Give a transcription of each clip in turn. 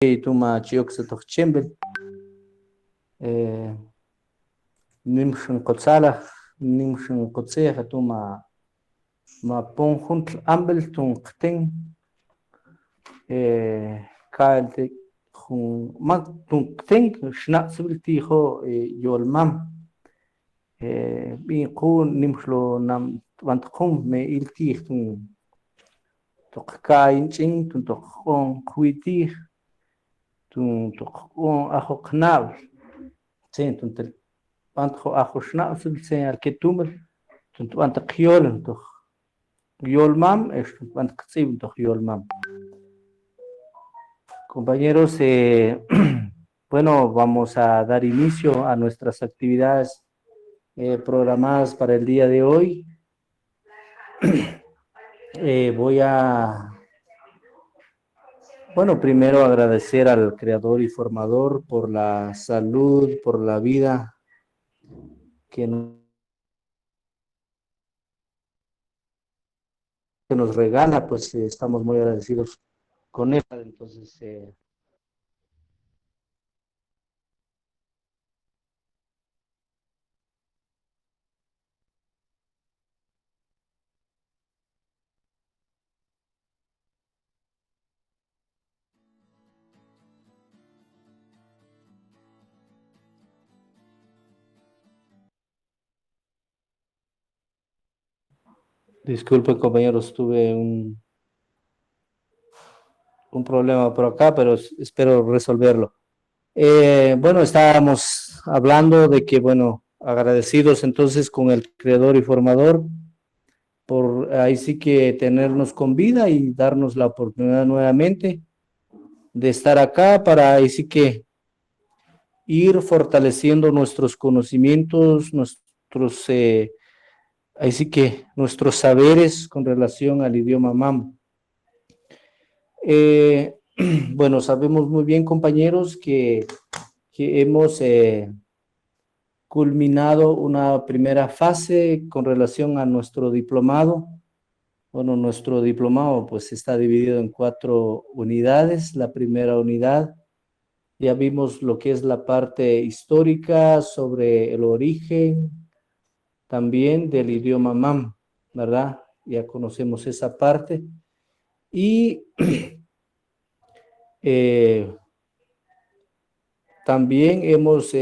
tuma chiyoksa tochembel nimshin qotsala nimshin qotseja tuma ma ponjunt ambel tun qten kalte jun mak tun qten shnaqsbil tijo yolmam bi qun nimshlo nam tbantqum me ilti tun toqkain chin tun toqon quiti tun toqon ajo qnab sen tun tel bantjo ajo shnaqsbil sen alketumel tun tbant qyol toj yolmam es tbant qtsib toj yolmam. Compañeros, bueno, vamos a dar inicio a nuestras actividades programadas para el día de hoy. Voy a, bueno, primero agradecer al creador y formador por la salud, por la vida que nos regala, pues estamos muy agradecidos con él. Entonces, disculpen compañeros, tuve un problema por acá, pero espero resolverlo. Bueno, estábamos hablando de que, bueno, agradecidos entonces con el creador y formador por ahí sí que tenernos con vida y darnos la oportunidad nuevamente de estar acá para ahí sí que ir fortaleciendo nuestros conocimientos, nuestros, ahí sí que nuestros saberes con relación al idioma mam. Bueno, sabemos muy bien, compañeros, que hemos culminado una primera fase con relación a nuestro diplomado. Bueno, nuestro diplomado pues está dividido en 4 unidades. La primera unidad, ya vimos lo que es la parte histórica sobre el origen también del idioma mam, ¿verdad? Ya conocemos esa parte. Y también hemos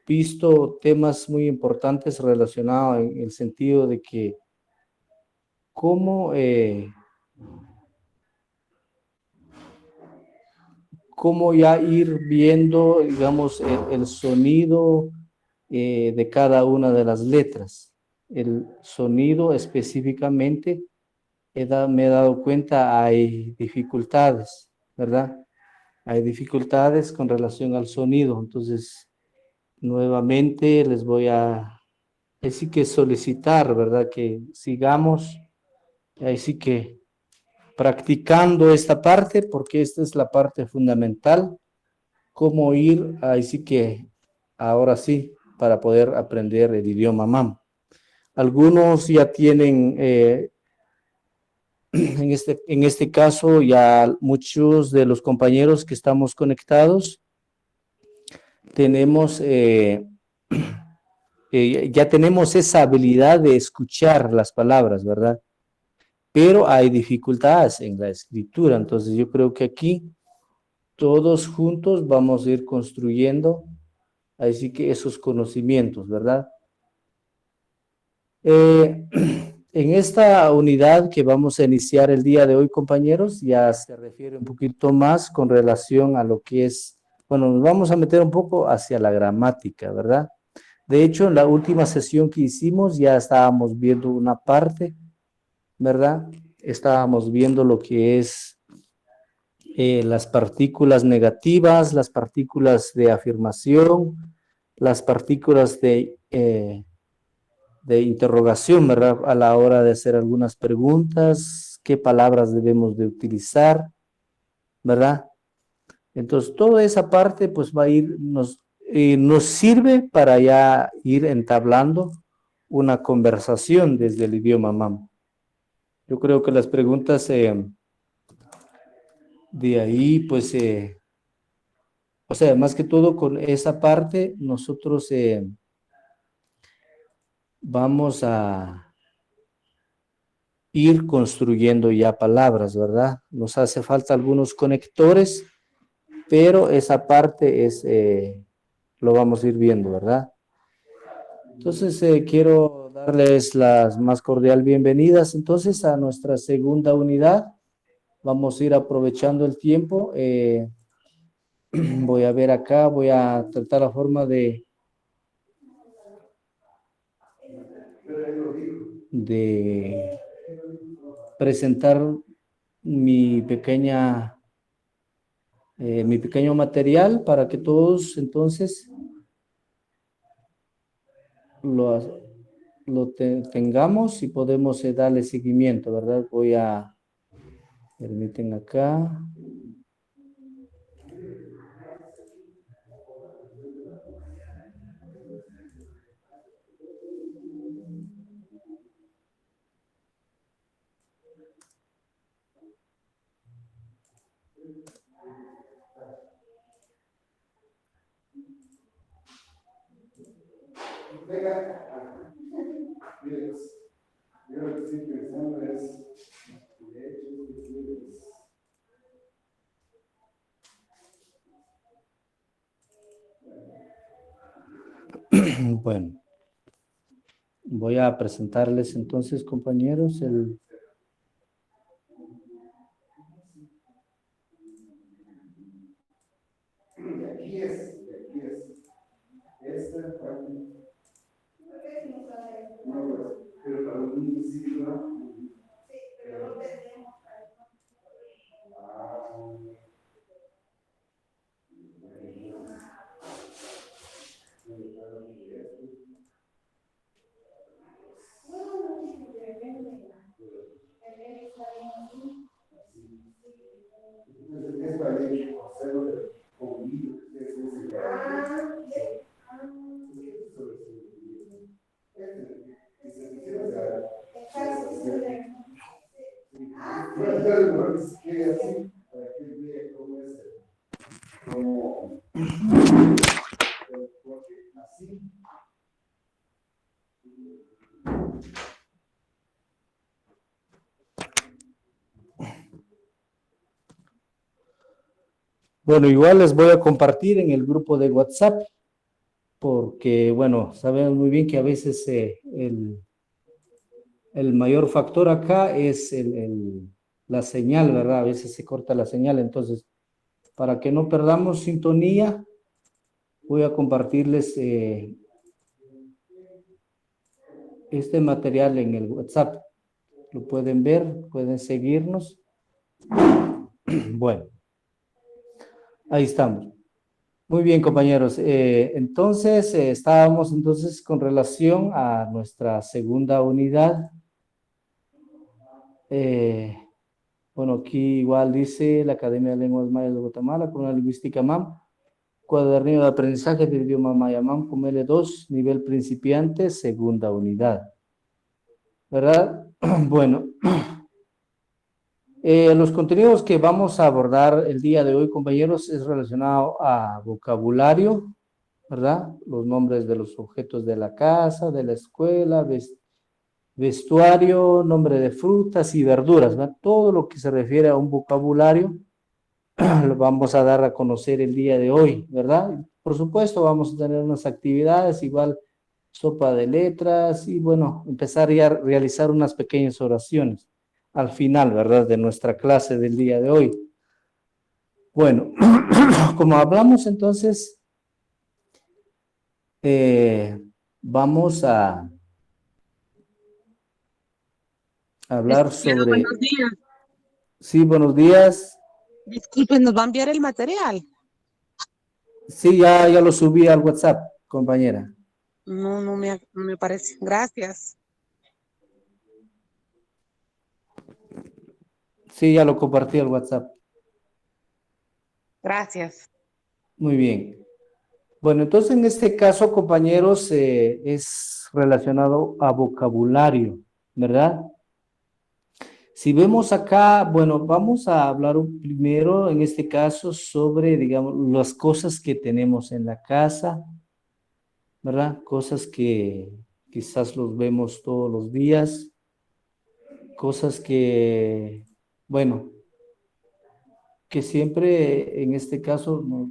visto temas muy importantes relacionados en el sentido de que cómo ya ir viendo, digamos, el sonido de cada una de las letras. El sonido específicamente, me he dado cuenta, hay dificultades, ¿verdad? Hay dificultades con relación al sonido. Entonces, nuevamente les voy a decir que solicitar, ¿verdad? Que sigamos, así que practicando esta parte, porque esta es la parte fundamental, cómo ir, así que ahora sí, para poder aprender el idioma mam. Algunos ya tienen, en este caso, ya muchos de los compañeros que estamos conectados, tenemos, ya tenemos esa habilidad de escuchar las palabras, ¿verdad? Pero hay dificultades en la escritura. Entonces yo creo que aquí todos juntos vamos a ir construyendo así que esos conocimientos, ¿verdad? En esta unidad que vamos a iniciar el día de hoy, compañeros, ya se refiere un poquito más con relación a lo que es, bueno, nos vamos a meter un poco hacia la gramática, ¿verdad? De hecho, en la última sesión que hicimos ya estábamos viendo una parte, ¿verdad? Estábamos viendo lo que es las partículas negativas, las partículas de afirmación, las partículas de interrogación, ¿verdad? A la hora de hacer algunas preguntas, qué palabras debemos de utilizar, ¿verdad? Entonces, toda esa parte pues va a ir, nos sirve para ya ir entablando una conversación desde el idioma mam. Yo creo que las preguntas de ahí, pues, O sea, más que todo con esa parte, nosotros vamos a ir construyendo ya palabras, ¿verdad? Nos hace falta algunos conectores, pero esa parte es, lo vamos a ir viendo, ¿verdad? Entonces, quiero darles las más cordial bienvenidas entonces a nuestra segunda unidad. Vamos a ir aprovechando el tiempo. Voy a ver acá, voy a tratar la forma de presentar mi mi pequeño material para que todos entonces lo, tengamos y podemos darle seguimiento, ¿verdad? Voy a, permiten acá. Yo lo que estoy pensando es, bueno, voy a presentarles entonces, compañeros, el... Aquí es. Esta parte. No, pues, pero para un municipio, ¿no? Sí, pero no tenemos. Es para hacerlo conmigo. Bueno, igual les voy a compartir en el grupo de WhatsApp, porque, bueno, sabemos muy bien que a veces el mayor factor acá es la señal, ¿verdad? A veces se corta la señal, entonces, para que no perdamos sintonía, voy a compartirles este material en el WhatsApp. Lo pueden ver, pueden seguirnos. Bueno, ahí estamos. Muy bien, compañeros. Entonces, estábamos entonces con relación a nuestra segunda unidad. Bueno, aquí igual dice la Academia de Lenguas Mayas de Guatemala con la lingüística MAM, cuadernillo de aprendizaje del idioma maya MAM con L2, nivel principiante, segunda unidad. ¿Verdad? Bueno, los contenidos que vamos a abordar el día de hoy, compañeros, es relacionado a vocabulario, ¿verdad? Los nombres de los objetos de la casa, de la escuela, vestuario, nombre de frutas y verduras, ¿verdad? Todo lo que se refiere a un vocabulario lo vamos a dar a conocer el día de hoy, ¿verdad? Por supuesto, vamos a tener unas actividades, igual sopa de letras y bueno, empezar ya a realizar unas pequeñas oraciones al final, ¿verdad? De nuestra clase del día de hoy. Bueno, como hablamos entonces, vamos a hablar Licenciado, sobre... buenos días. Sí, buenos días. Disculpen, ¿nos va a enviar el material? Sí, ya lo subí al WhatsApp, compañera. No me parece. Gracias. Sí, ya lo compartí al WhatsApp. Gracias. Muy bien. Bueno, entonces en este caso, compañeros, es relacionado a vocabulario, ¿verdad? Si vemos acá, bueno, vamos a hablar primero en este caso sobre, digamos, las cosas que tenemos en la casa, ¿verdad? Cosas que quizás los vemos todos los días, cosas que, bueno, que siempre en este caso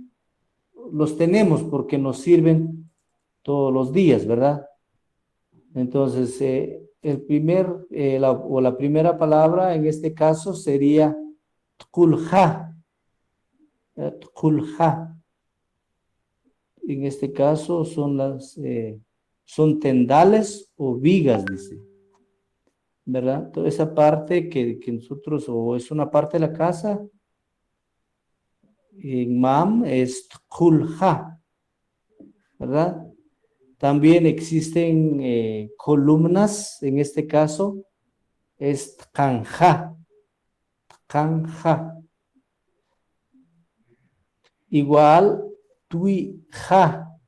los tenemos porque nos sirven todos los días, ¿verdad? Entonces, la primera palabra en este caso sería tkulha, tkulha. En este caso son tendales o vigas, dice, ¿verdad? Toda esa parte que nosotros, o es una parte de la casa, en mam es tkulha, ¿verdad? También existen columnas, en este caso es kanja, kanja. Igual, tuija,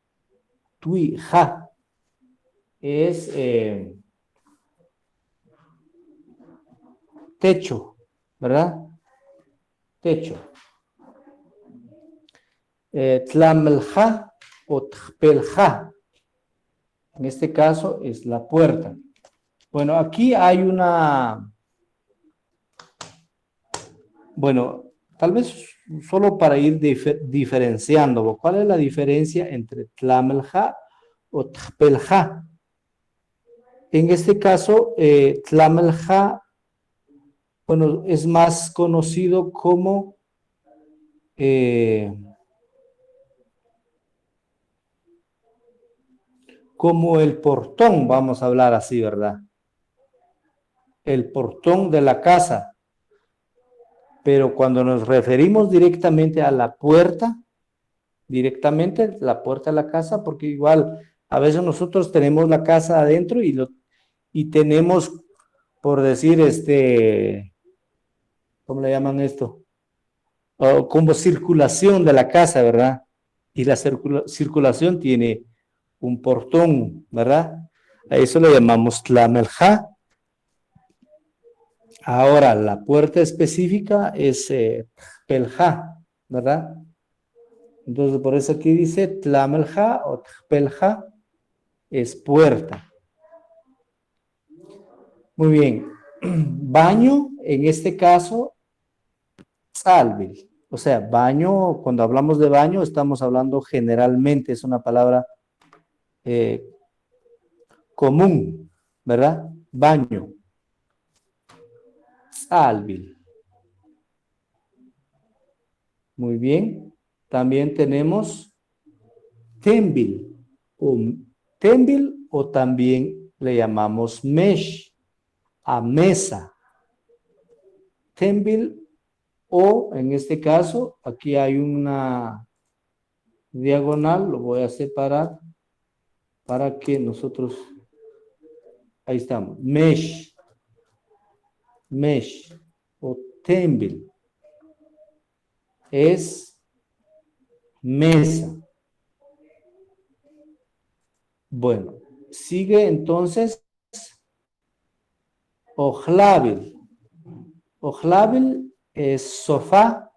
tuija es techo, ¿verdad? Techo. Tlamelja o tjpelja. En este caso es la puerta. Bueno, aquí hay bueno, tal vez solo para ir diferenciando, ¿cuál es la diferencia entre tlamelja o tjpelja? En este caso, tlamelja, bueno, es más conocido como el portón, vamos a hablar así, ¿verdad? El portón de la casa. Pero cuando nos referimos directamente a la puerta, directamente la puerta de la casa, porque igual a veces nosotros tenemos la casa adentro y tenemos, por decir, ¿cómo le llaman esto? O como circulación de la casa, ¿verdad? Y la circulación tiene un portón, ¿verdad? A eso le llamamos tlamelja. Ahora, la puerta específica es pelja, ¿verdad? Entonces, por eso aquí dice tlamelja o tjpelja es puerta. Muy bien. Baño, en este caso, salvil. O sea, baño, cuando hablamos de baño, estamos hablando generalmente, es una palabra eh, común, ¿verdad? Baño, salvil. Muy bien. También tenemos tembil o, tembil o también le llamamos mesh, a mesa. Tembil o en este caso, aquí hay una diagonal, lo voy a separar para que nosotros, ahí estamos, mesh, mesh o tembil es mesa. Bueno, sigue entonces ojlabil. Ojlabil es sofá.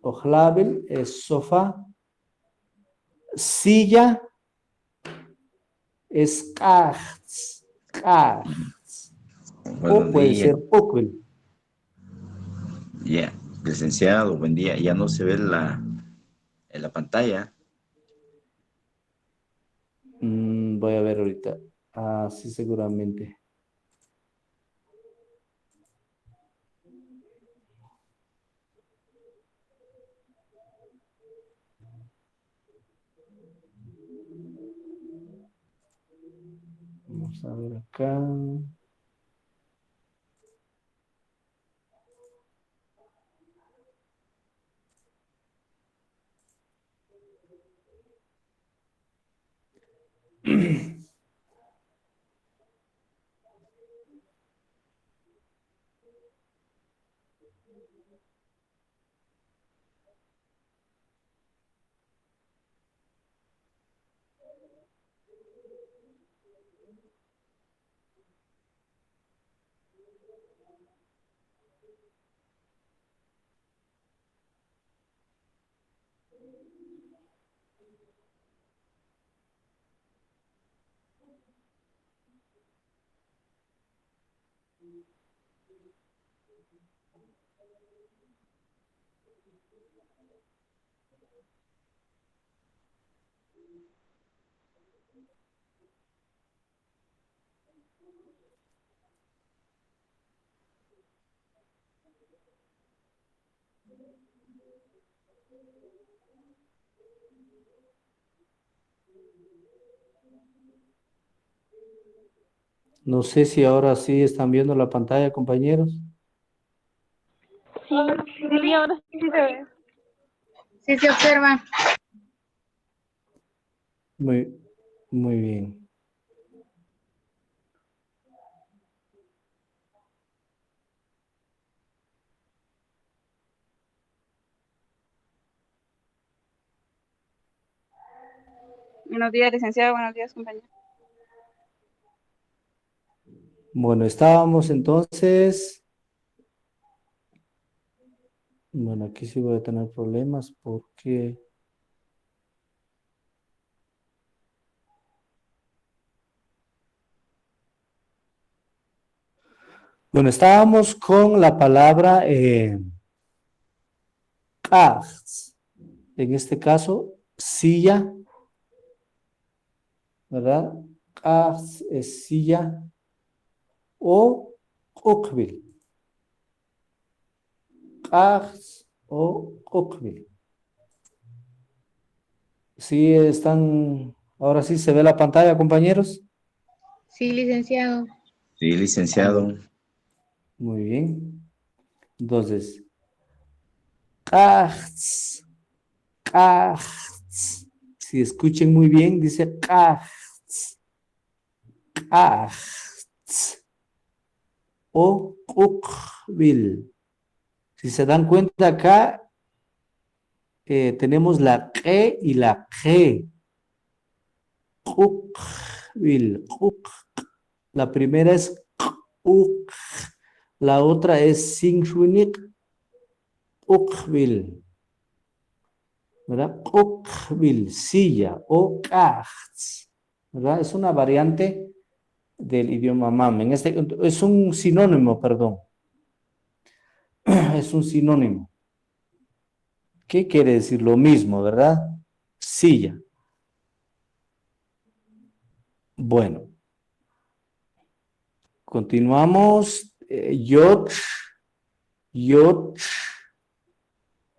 Ojlabil es sofá. Silla es cajas. O Buenos puede días, ser pokul. ya, licenciado, buen día. Ya no se ve en la pantalla. Voy a ver ahorita. Ah, sí, seguramente. Vamos a ver acá. No sé si ahora sí están viendo la pantalla, compañeros. Sí, sí, ahora sí se ve. Sí se observa. Muy, muy bien. Buenos días, licenciado. Buenos días, compañero. Bueno, estábamos entonces. Bueno, aquí sí voy a tener problemas porque. Bueno, estábamos con la palabra kachts. En este caso, silla, ¿verdad? Kachts es silla o ukbil. Kachts o ukbil. Sí están, ahora sí se ve la pantalla, compañeros. Sí, licenciado. Sí, licenciado. Muy bien. Entonces, kachts, kachts. Si escuchen muy bien, dice kachts, kachts o ukbil. Si se dan cuenta acá, tenemos la E y la G. Ukbil, la primera es uk, la otra es sinchunik, ukbil, ¿verdad? Ukbil, silla o kachts, ¿verdad? Es una variante del idioma mam. Es un sinónimo, perdón. Es un sinónimo. ¿Qué quiere decir? Lo mismo, ¿verdad? Silla. Bueno, continuamos. Yot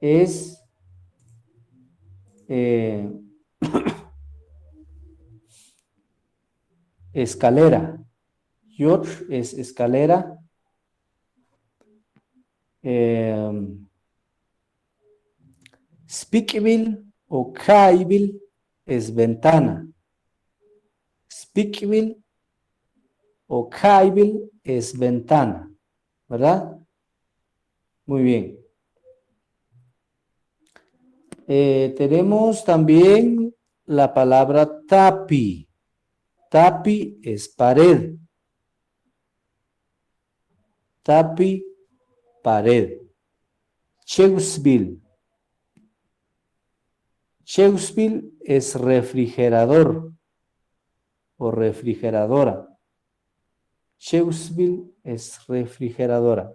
es escalera. Yot es escalera. Speakable o kaibil es ventana. Speakable o kaibil es ventana, ¿verdad? Muy bien. Tenemos también la palabra tapi. Tapi es pared. Tapi, pared. Cheusbil. Cheusbil es refrigerador o refrigeradora. Cheusbil es refrigeradora.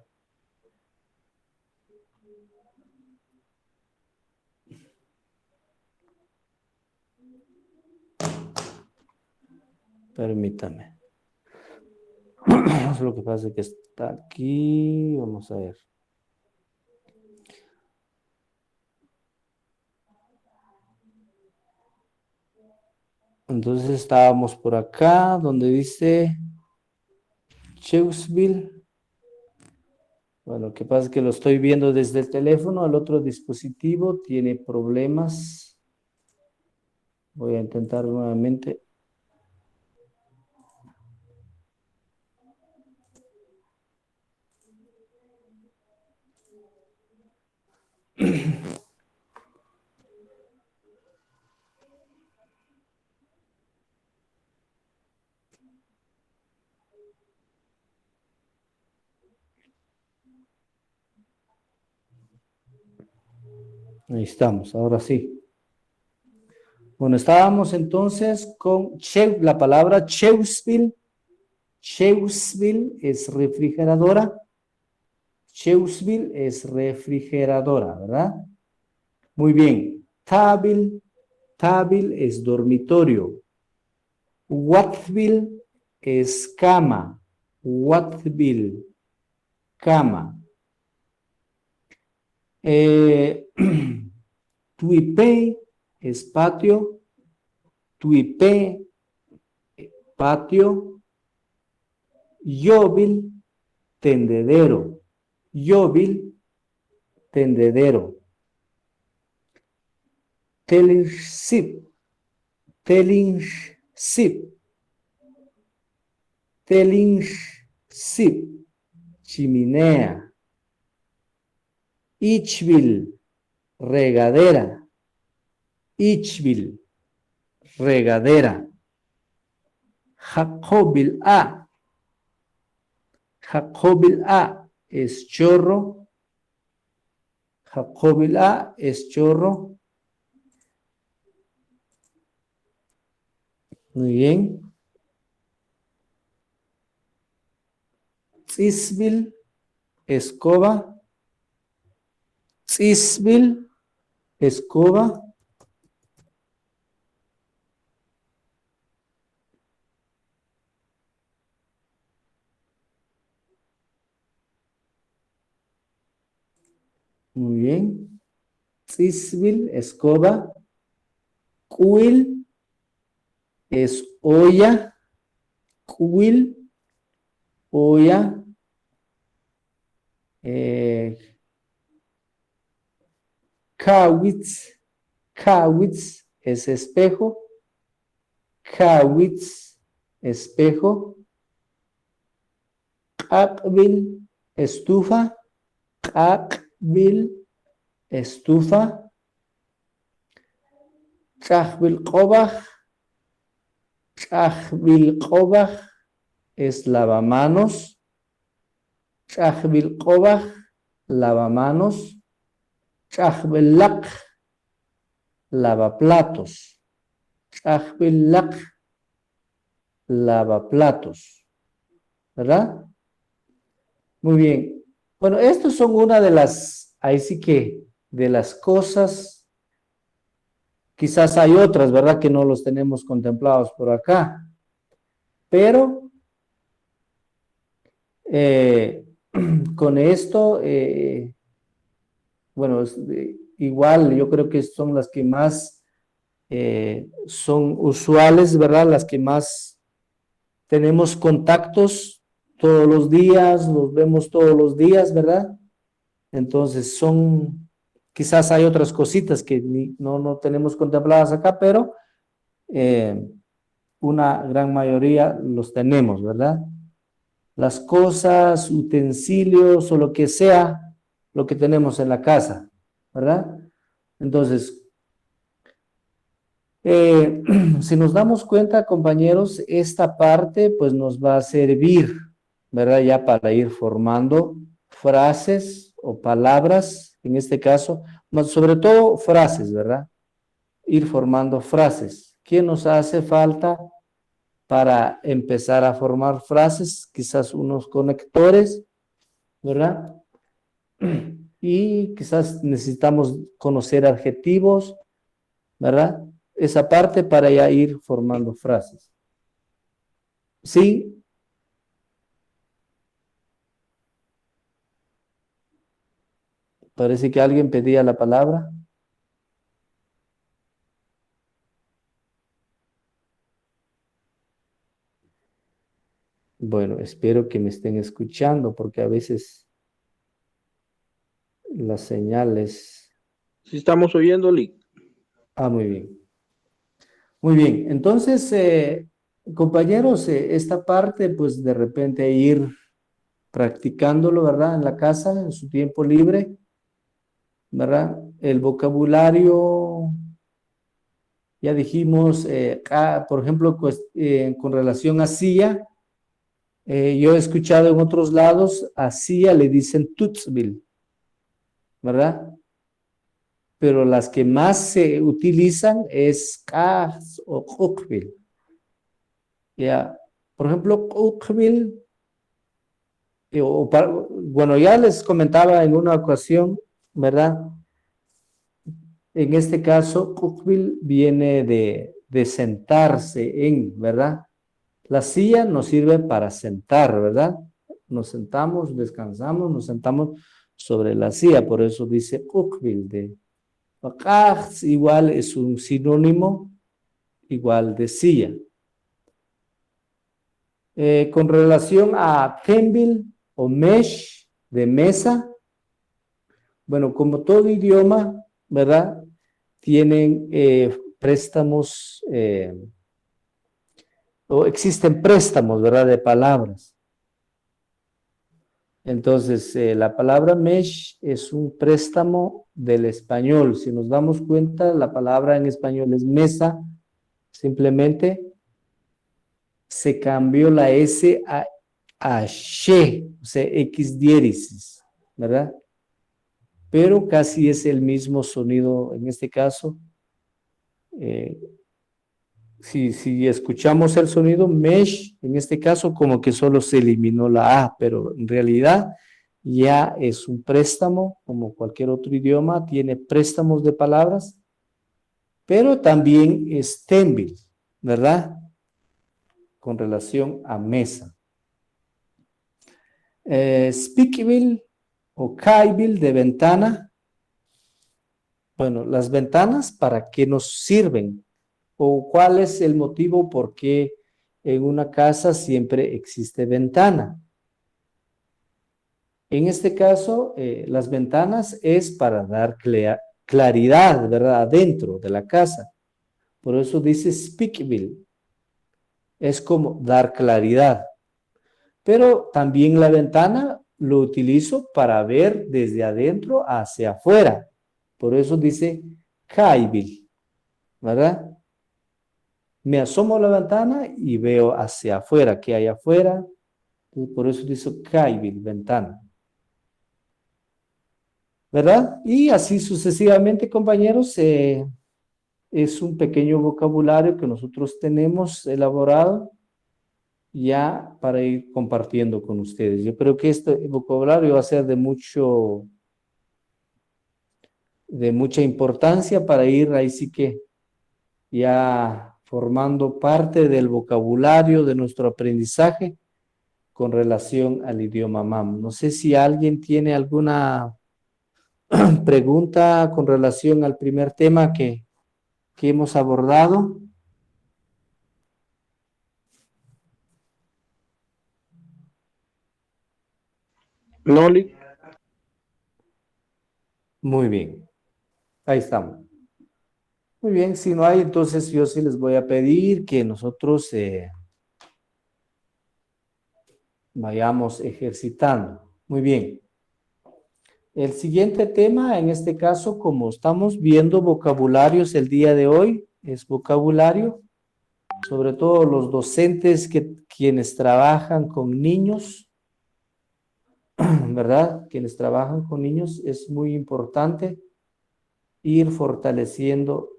Permítame. Lo que pasa es que está aquí. Vamos a ver. Entonces estábamos por acá, donde dice Cheusville. Bueno, lo que pasa es que lo estoy viendo desde el teléfono, el otro dispositivo tiene problemas. Voy a intentar nuevamente. Ahí estamos, ahora sí. Bueno, estábamos entonces con la palabra Cheusville. Cheusville es refrigeradora. Cheusville es refrigeradora, ¿verdad? Muy bien. Tabil, Tabil es dormitorio. Wathbil es cama. Wathbil, cama. Tuipé es patio. Tuipé, patio. Yobil, tendedero. Yobil, tendedero. Telinship, telinship, telinship, chimenea. Ichbil, regadera. Ichbil, regadera. Jacobil A. Jacobil A es chorro. Jacobil A es chorro. Muy bien. Tzisbil, escoba. Tzisbil, escoba. Muy bien. Tzisbil, escoba. Cuil es olla. Cuil, olla. Kawitz, kawitz es espejo. Kawitz, espejo. Qaqbil, estufa. Qaqbil, estufa. Chahbil qobaj. Chahbil qobaj es lavamanos. Chahbil qobaj, lavamanos. Chahbil laq, lavaplatos. Chahbil laq, lavaplatos. ¿Verdad? Muy bien. Bueno, estos son una de las, ahí sí que, de las cosas. Quizás hay otras, ¿verdad? Que no los tenemos contemplados por acá. Pero con esto, bueno, igual yo creo que son las que más son usuales, ¿verdad? Las que más tenemos contactos todos los días, los vemos todos los días, ¿verdad? Entonces quizás hay otras cositas que no tenemos contempladas acá, pero una gran mayoría los tenemos, ¿verdad? Las cosas, utensilios o lo que sea, lo que tenemos en la casa, ¿verdad? Entonces, si nos damos cuenta, compañeros, esta parte pues nos va a servir, ¿verdad? Ya para ir formando frases o palabras, en este caso, sobre todo frases, ¿verdad? Ir formando frases. ¿Qué nos hace falta para empezar a formar frases? Quizás unos conectores, ¿verdad? Y quizás necesitamos conocer adjetivos, ¿verdad? Esa parte para ya ir formando frases. ¿Sí? Parece que alguien pedía la palabra. Bueno, espero que me estén escuchando porque a veces las señales... Sí estamos oyendo, Lick. Ah, muy bien. Muy bien, entonces, compañeros, esta parte, pues de repente ir practicándolo, ¿verdad? En la casa, en su tiempo libre, ¿verdad? El vocabulario, ya dijimos, por ejemplo, pues, con relación a silla, yo he escuchado en otros lados, a silla le dicen tutzbil, ¿verdad? Pero las que más se utilizan es kas o ukbil. Ya, por ejemplo, ukbil, bueno, ya les comentaba en una ocasión, ¿verdad? en este caso, ukbil viene de sentarse en, ¿verdad? La silla nos sirve para sentar, ¿verdad? Nos sentamos, descansamos, nos sentamos sobre la silla, por eso dice ukbil. De waqax igual es un sinónimo igual de silla. Con relación a tembil o mesh de mesa, bueno, como todo idioma, ¿verdad? Tienen préstamos, o existen préstamos, ¿verdad? De palabras. Entonces, la palabra mesh es un préstamo del español. Si nos damos cuenta, la palabra en español es mesa, simplemente se cambió la S a she, o sea, X diéresis, ¿verdad? Pero casi es el mismo sonido en este caso. Si escuchamos el sonido mesh, en este caso como que solo se eliminó la A, pero en realidad ya es un préstamo, como cualquier otro idioma, tiene préstamos de palabras, pero también es tembil, ¿verdad? Con relación a mesa. Speakable o kaibil de ventana. Bueno, las ventanas, ¿para qué nos sirven? ¿O cuál es el motivo por qué en una casa siempre existe ventana? En este caso, las ventanas es para dar claridad, ¿verdad? Adentro de la casa. Por eso dice speakable. Es como dar claridad. Pero también la ventana lo utilizo para ver desde adentro hacia afuera. Por eso dice kaibil, ¿verdad? Me asomo a la ventana y veo hacia afuera, ¿qué hay afuera? Por eso dice kaibil, ventana. ¿Verdad? Y así sucesivamente, compañeros, es un pequeño vocabulario que nosotros tenemos elaborado ya para ir compartiendo con ustedes. Yo creo que este vocabulario va a ser de mucha importancia para ir ahí sí que ya formando parte del vocabulario de nuestro aprendizaje con relación al idioma MAM. No sé si alguien tiene alguna pregunta con relación al primer tema que hemos abordado. No, Lick. Muy bien. Ahí estamos. Muy bien, si no hay, entonces yo sí les voy a pedir que nosotros vayamos ejercitando. Muy bien. El siguiente tema, en este caso, como estamos viendo vocabularios el día de hoy, es vocabulario, sobre todo los docentes quienes trabajan con niños, ¿verdad? Quienes trabajan con niños, es muy importante ir fortaleciendo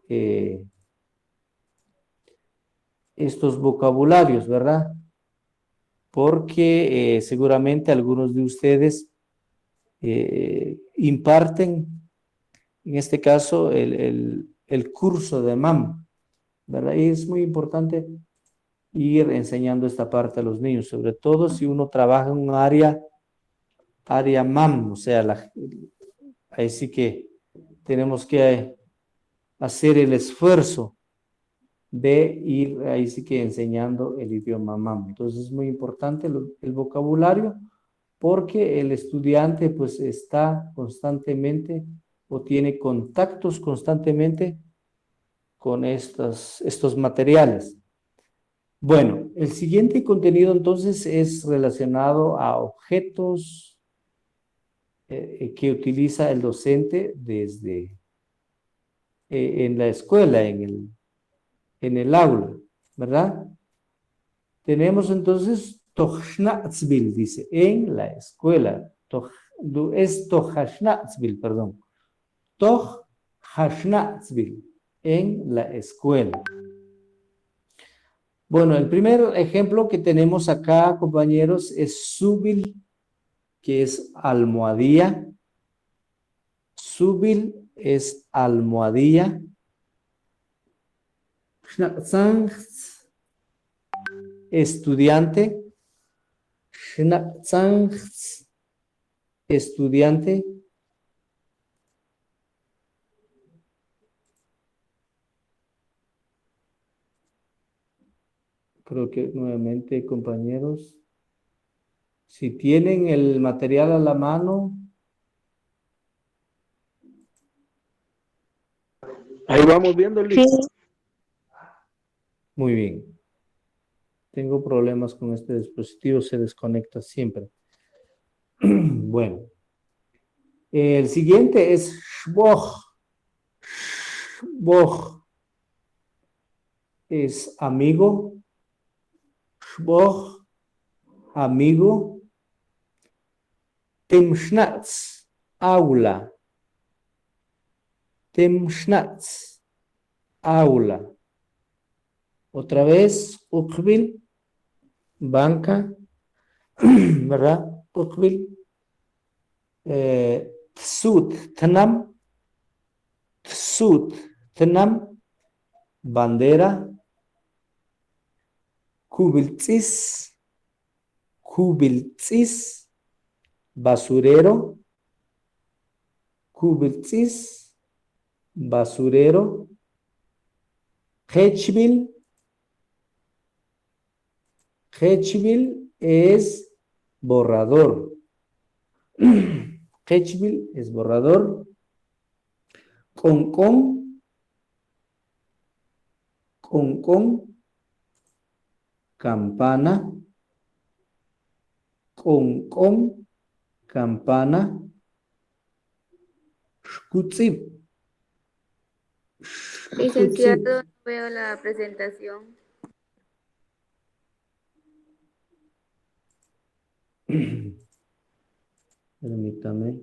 estos vocabularios, ¿verdad? Porque seguramente algunos de ustedes imparten, en este caso, el curso de MAM, ¿verdad? Y es muy importante ir enseñando esta parte a los niños, sobre todo si uno trabaja en un área MAM, o sea, ahí sí que tenemos que hacer el esfuerzo de ir ahí sí que enseñando el idioma MAM. Entonces es muy importante el vocabulario, porque el estudiante pues está constantemente o tiene contactos constantemente con estos materiales. Bueno, el siguiente contenido entonces es relacionado a objetos que utiliza el docente desde en la escuela, en el aula, ¿verdad? Tenemos entonces Tohnatzbil, dice, en la escuela. Es Tohnatzbil, perdón. Tohnatzbil, en la escuela. Bueno, el primer ejemplo que tenemos acá, compañeros, es Subil, que es almohadilla. Subil es almohadilla. Schnatzangs, estudiante. Schnatzangs, estudiante. Creo que nuevamente, compañeros, si tienen el material a la mano, Ahí vamos viendo, Liz. muy bien. Tengo problemas con este dispositivo, se desconecta siempre. Bueno, el siguiente es Schwoch. Schwoch es amigo. Schwoch, amigo. Timschnatz, aula. Timschnatz, aula. Otra vez, Ukbil, banca, ¿verdad? Ukbil. Tsut, Tnam. Tsut, Tnam. Bandera. Kubiltzis. Kubiltzis. Basurero. Kubiltzis. Basurero. Hechville. Hechville es borrador. Hechville es borrador. Concón. Concón. Campana. Concón. Campana. Shkutzib. Licenciado, no veo la presentación. Permítame.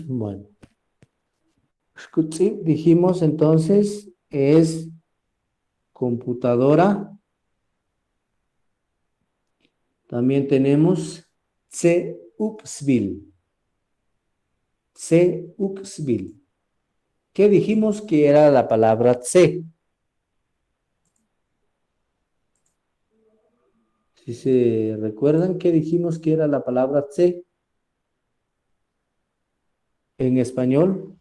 Bueno. Shkutzib, dijimos entonces, es computadora. También tenemos Ceuxville. Ceuxville. ¿Qué dijimos que era la palabra tse? Si se recuerdan, ¿qué dijimos que era la palabra tse en español?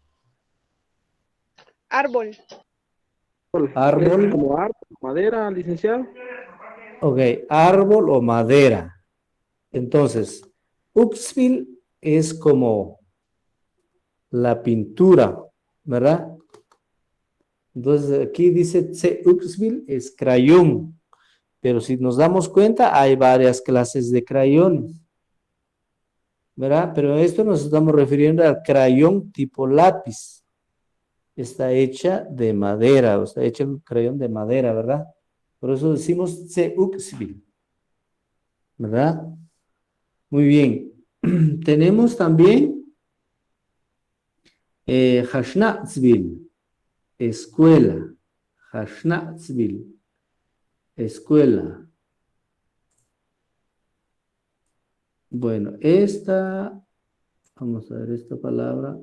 Árbol. Árbol. Es como árbol, madera, licenciado. Ok, árbol o madera. Entonces, Uxville es como la pintura, ¿verdad? Entonces, aquí dice Uxville es crayón. Pero si nos damos cuenta, hay varias clases de crayones, ¿verdad? Pero esto nos estamos refiriendo al crayón tipo lápiz. Está hecha de madera, o está hecha un crayón de madera, ¿verdad? Por eso decimos Ceuxville, ¿verdad? Muy bien. Tenemos también Hashnatzville, escuela. Hashnatzville, escuela. Bueno, vamos a ver esta palabra.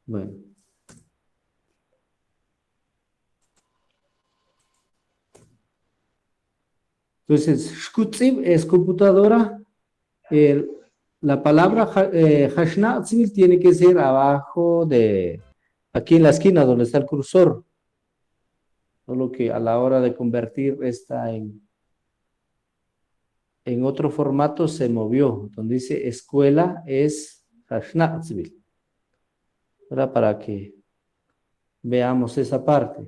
Bueno. Entonces, Shkutzib es computadora. La palabra Hashnatzville tiene que ser abajo aquí en la esquina donde está el cursor. Solo que a la hora de convertir esta en otro formato se movió. Donde dice escuela es Hashnatzville. ¿Verdad? Para que veamos esa parte.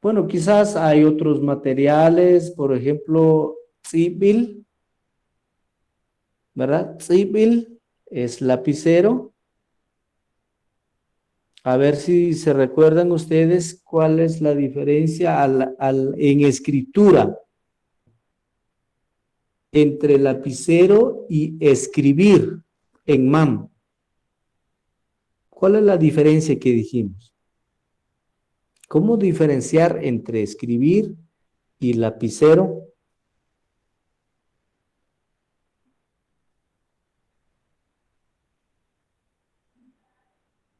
Bueno, quizás hay otros materiales, por ejemplo, Tzivil. ¿verdad? Tzibil es lapicero. A ver si se recuerdan ustedes cuál es la diferencia en escritura entre lapicero y escribir en MAM. ¿Cuál es la diferencia que dijimos? ¿Cómo diferenciar entre escribir y lapicero?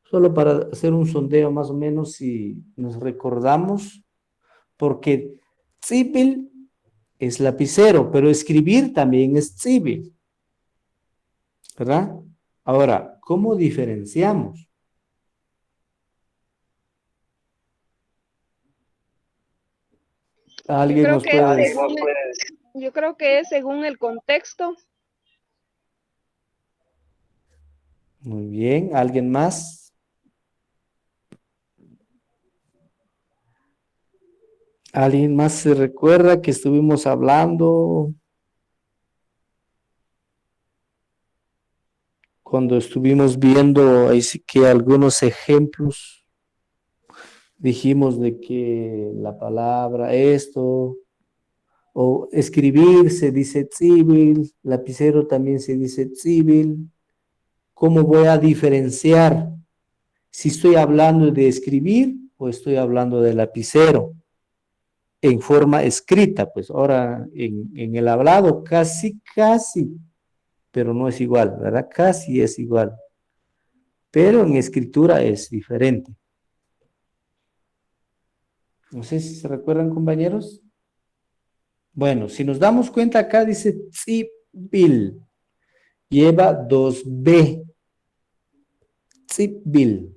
Solo para hacer un sondeo más o menos si nos recordamos, porque Tzibil es lapicero, pero escribir también es Tzibil, ¿verdad? Ahora, ¿cómo diferenciamos? Yo ¿Alguien creo nos que es puede decir? según, yo creo que es según el contexto. Muy bien, ¿alguien más? ¿Alguien más se recuerda que estuvimos hablando cuando estuvimos viendo ahí sí que algunos ejemplos? Dijimos de que la palabra esto o escribir se dice civil, lapicero también se dice civil. ¿Cómo voy a diferenciar si estoy hablando de escribir o estoy hablando de lapicero en forma escrita? Pues ahora en el hablado casi, pero no es igual, ¿verdad? Casi es igual, pero en escritura es diferente. No sé si se recuerdan, compañeros. Bueno, si nos damos cuenta acá dice tzipil, lleva dos B, tzipil.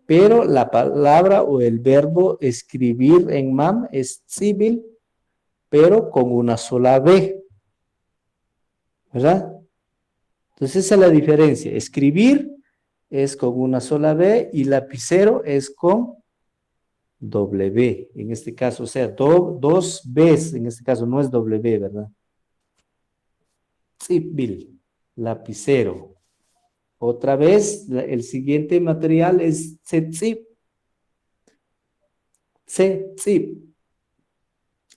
Pero la palabra o el verbo escribir en MAM es tzipil, pero con una sola B, ¿verdad? Entonces esa es la diferencia. Escribir es con una sola B y lapicero es con doble B, en este caso, o sea, dos Bs, en este caso no es doble B, ¿verdad? Tzipil, lapicero. Otra vez, el siguiente material es tzetzip. Tzetzip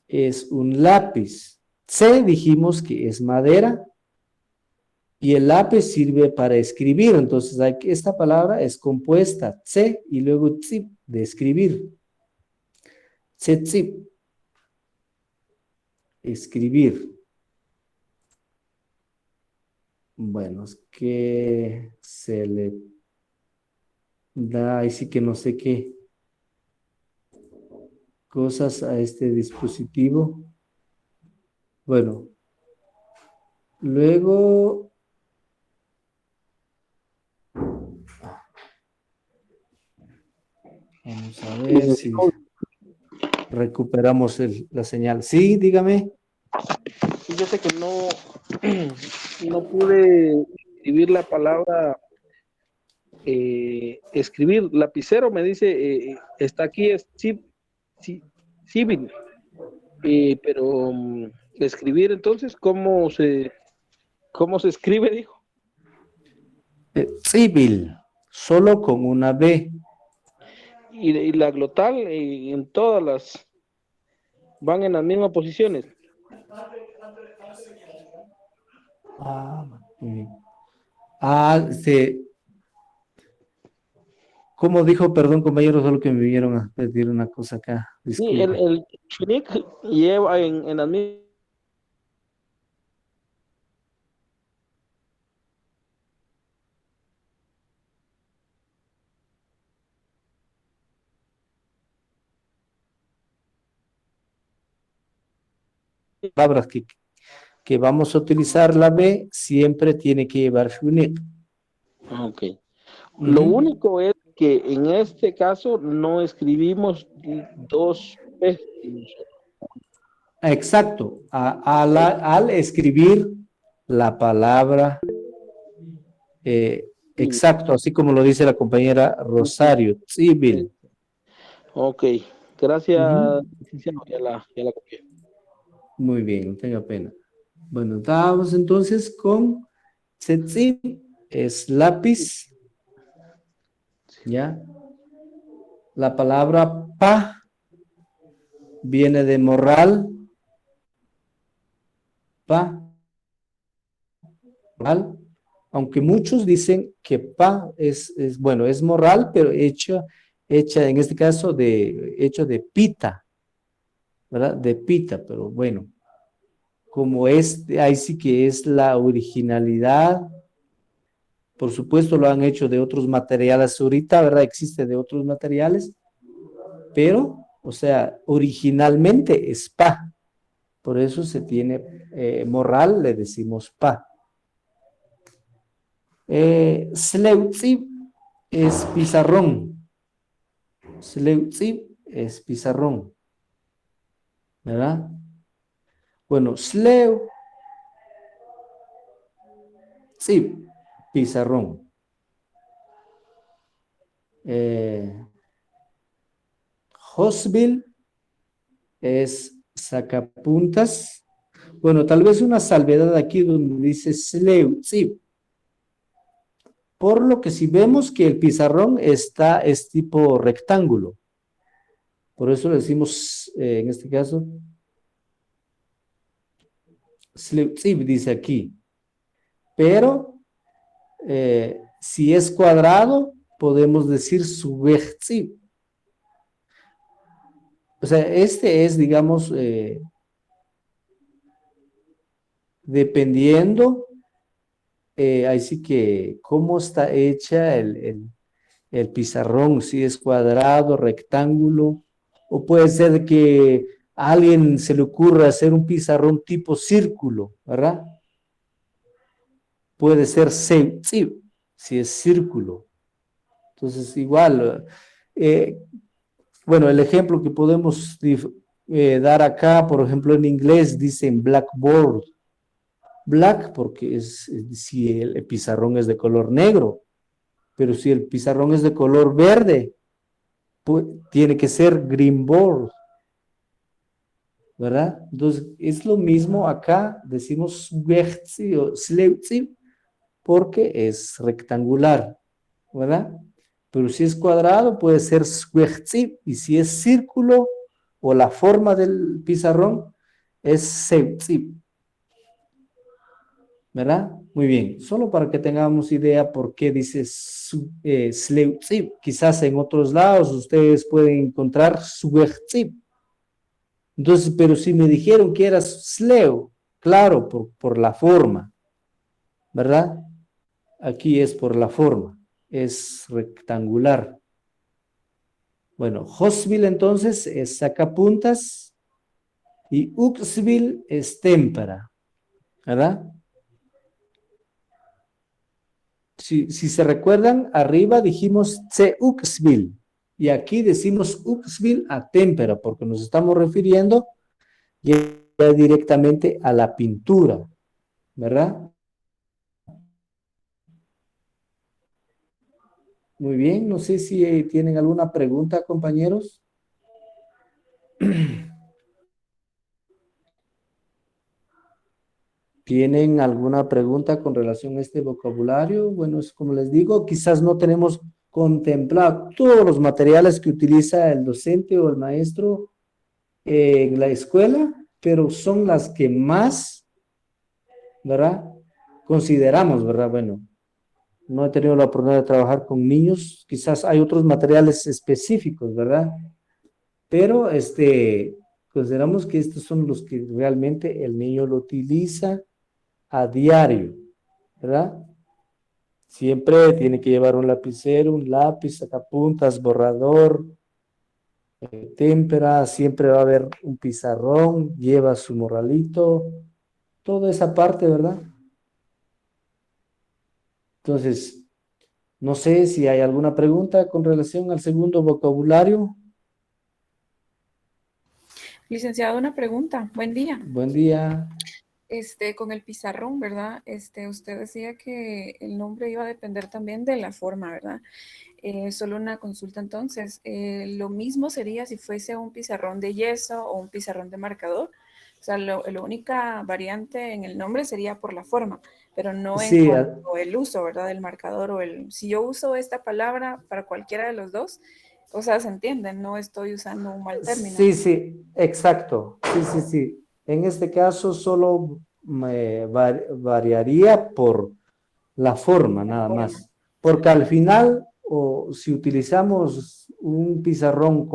es un lápiz. Tze dijimos que es madera y el lápiz sirve para escribir. Entonces, esta palabra es compuesta tze y luego tzip de escribir. Tzetzip, escribir. Bueno, es que se le da, ahí sí que no sé qué cosas a este dispositivo. Bueno, luego vamos a ver si recuperamos la señal. Sí, dígame. Fíjese que no, no pude escribir la palabra escribir. Lapicero me dice, está aquí, es civil, pero escribir entonces, ¿cómo se escribe? Dijo. Civil, solo con una B. Y la glotal en todas van en las mismas posiciones. ¿Cómo dijo? Perdón, compañeros, solo que me vinieron a pedir una cosa acá. Sí, Disculpe. el Chunik lleva en las mismas. Palabras que vamos a utilizar la B, siempre tiene que llevar Shunik. Ok. Lo único es que en este caso no escribimos dos veces. Exacto. Al escribir la palabra, exacto, así como lo dice la compañera Rosario, civil. Ok, gracias, licenciado, ya la copié. Muy bien, no tenga pena. Bueno, estábamos entonces con tzetzit, es lápiz, ¿ya? La palabra pa viene de morral, pa, morral, aunque muchos dicen que pa bueno, es morral, pero hecha en este caso hecho de pita, ¿verdad? De pita, pero bueno, como ahí sí que es la originalidad. Por supuesto lo han hecho de otros materiales ahorita, ¿verdad? Existe de otros materiales, pero, o sea, originalmente es pa. Por eso se tiene morral, le decimos pa. Sleutzib es pizarrón. Sleutzib es pizarrón, ¿verdad? Bueno, sleutzib, pizarrón. Hosbil es sacapuntas. Bueno, tal vez una salvedad aquí donde dice sleutzib. Por lo que si vemos que el pizarrón es tipo rectángulo. Por eso le decimos, en este caso, sleutzib dice aquí. Pero si es cuadrado, podemos decir subechtzib. O sea, este es, digamos, dependiendo, ahí sí que cómo está hecha el pizarrón, si es cuadrado, rectángulo, o puede ser que a alguien se le ocurra hacer un pizarrón tipo círculo, ¿verdad? Puede ser sí, si es círculo. Entonces, igual, bueno, el ejemplo que podemos dar acá, por ejemplo, en inglés dicen blackboard. Black porque es si el pizarrón es de color negro, pero si el pizarrón es de color verde, pues, tiene que ser green board, ¿verdad? Entonces, es lo mismo acá, decimos swechzi o sleuzi, porque es rectangular, ¿verdad? Pero si es cuadrado, puede ser swechzi, y si es círculo, o la forma del pizarrón, es seuzi, ¿verdad? Muy bien, solo para que tengamos idea por qué dice sleuzi. Quizás en otros lados ustedes pueden encontrar swechzi. Entonces, pero si me dijeron que era sleu, claro, por la forma, ¿verdad? Aquí es por la forma, es rectangular. Bueno, Hosville entonces es sacapuntas y Uxville es témpera, ¿verdad? Si se recuerdan, arriba dijimos Uxville y aquí decimos Uxville a témpera porque nos estamos refiriendo ya directamente a la pintura, ¿verdad? Muy bien, no sé si tienen alguna pregunta, compañeros. ¿Tienen alguna pregunta con relación a este vocabulario? Bueno, es como les digo, quizás no tenemos contemplado todos los materiales que utiliza el docente o el maestro en la escuela, pero son las que más, ¿verdad? Consideramos, ¿verdad? Bueno, no he tenido la oportunidad de trabajar con niños, quizás hay otros materiales específicos, ¿verdad? Pero consideramos que estos son los que realmente el niño lo utiliza a diario, ¿verdad? Siempre tiene que llevar un lapicero, un lápiz, sacapuntas, borrador, témpera, siempre va a haber un pizarrón, lleva su morralito, toda esa parte, ¿verdad? Entonces, no sé si hay alguna pregunta con relación al segundo vocabulario. Licenciado, una pregunta. Buen día. Buen día. Con el pizarrón, ¿verdad? Usted decía que el nombre iba a depender también de la forma, ¿verdad? Solo una consulta entonces. Lo mismo sería si fuese un pizarrón de yeso o un pizarrón de marcador, O sea, la única variante en el nombre sería por la forma, pero no en Sí, cuanto el uso, ¿verdad? Del marcador o el... Si yo uso esta palabra para cualquiera de los dos, o sea, se entiende, no estoy usando un mal término. sí, sí, exacto. Sí, sí, sí. En este caso solo me variaría por la forma, nada Forma. más. Porque al final, o si utilizamos un pizarrón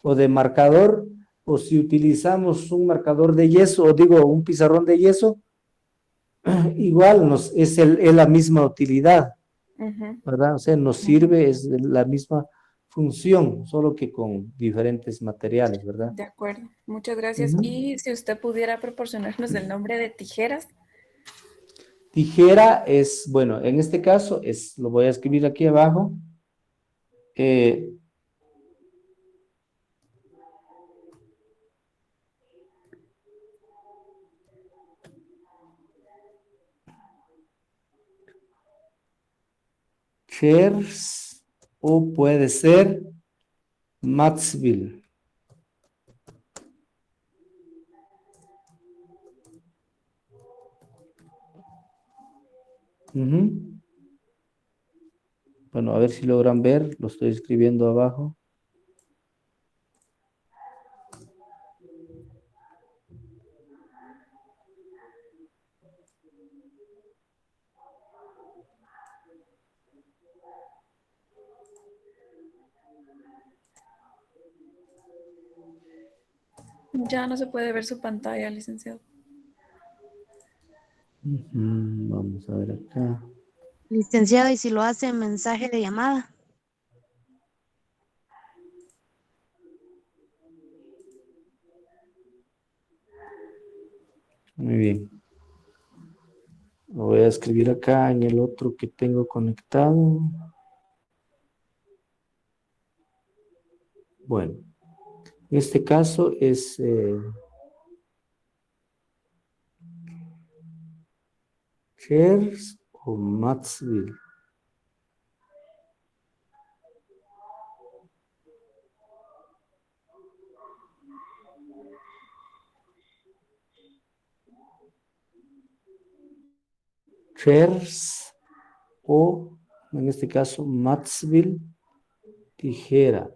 o de marcador, o si utilizamos un marcador de yeso, o digo, un pizarrón de yeso, igual es la misma utilidad, Ujú. ¿verdad? O sea, nos sirve, es la misma función, solo que con diferentes materiales, ¿verdad? De acuerdo, muchas gracias. Ujú. Y si usted pudiera proporcionarnos el nombre de tijeras. Tijera es, bueno, en este caso lo voy a escribir aquí abajo. Eh, Chairs o puede ser Mattsville. Ujú. Bueno, a ver si logran ver, lo estoy escribiendo abajo. Ya no se puede ver su pantalla, licenciado. Ujú, vamos a ver acá. Licenciado, ¿y si lo hace en mensaje de llamada? Muy bien. Lo voy a escribir acá en el otro que tengo conectado. Bueno, en este caso es Chairs o Mattsville. Chairs o, en este caso, Mattsville, tijera.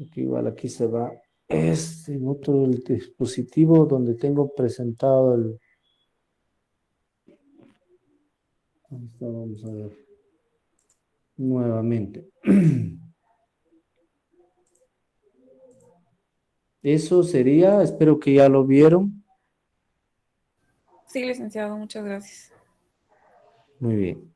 Aquí igual aquí se va en otro dispositivo donde tengo presentado el... Ahí está, vamos a ver nuevamente. Eso sería, espero que ya lo vieron. Sí, licenciado, muchas gracias. Muy bien.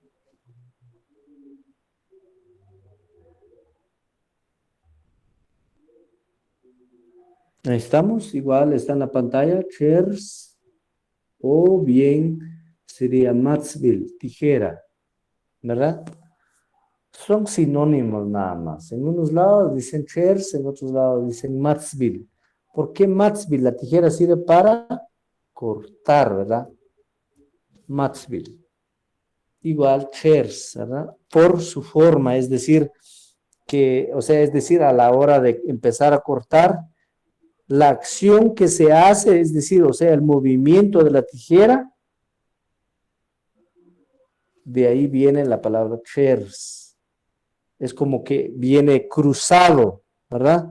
Ahí estamos, igual está en la pantalla, chairs, o bien sería Mattsville, tijera, ¿verdad? Son sinónimos nada más. En unos lados dicen chairs, en otros lados dicen Mattsville. ¿Por qué Mattsville? La tijera sirve para cortar, ¿verdad? Mattsville. Igual chairs, ¿verdad? Por su forma, es decir, a la hora de empezar a cortar, la acción que se hace, es decir, o sea, el movimiento de la tijera, de ahí viene la palabra chairs. Es como que viene cruzado, ¿verdad?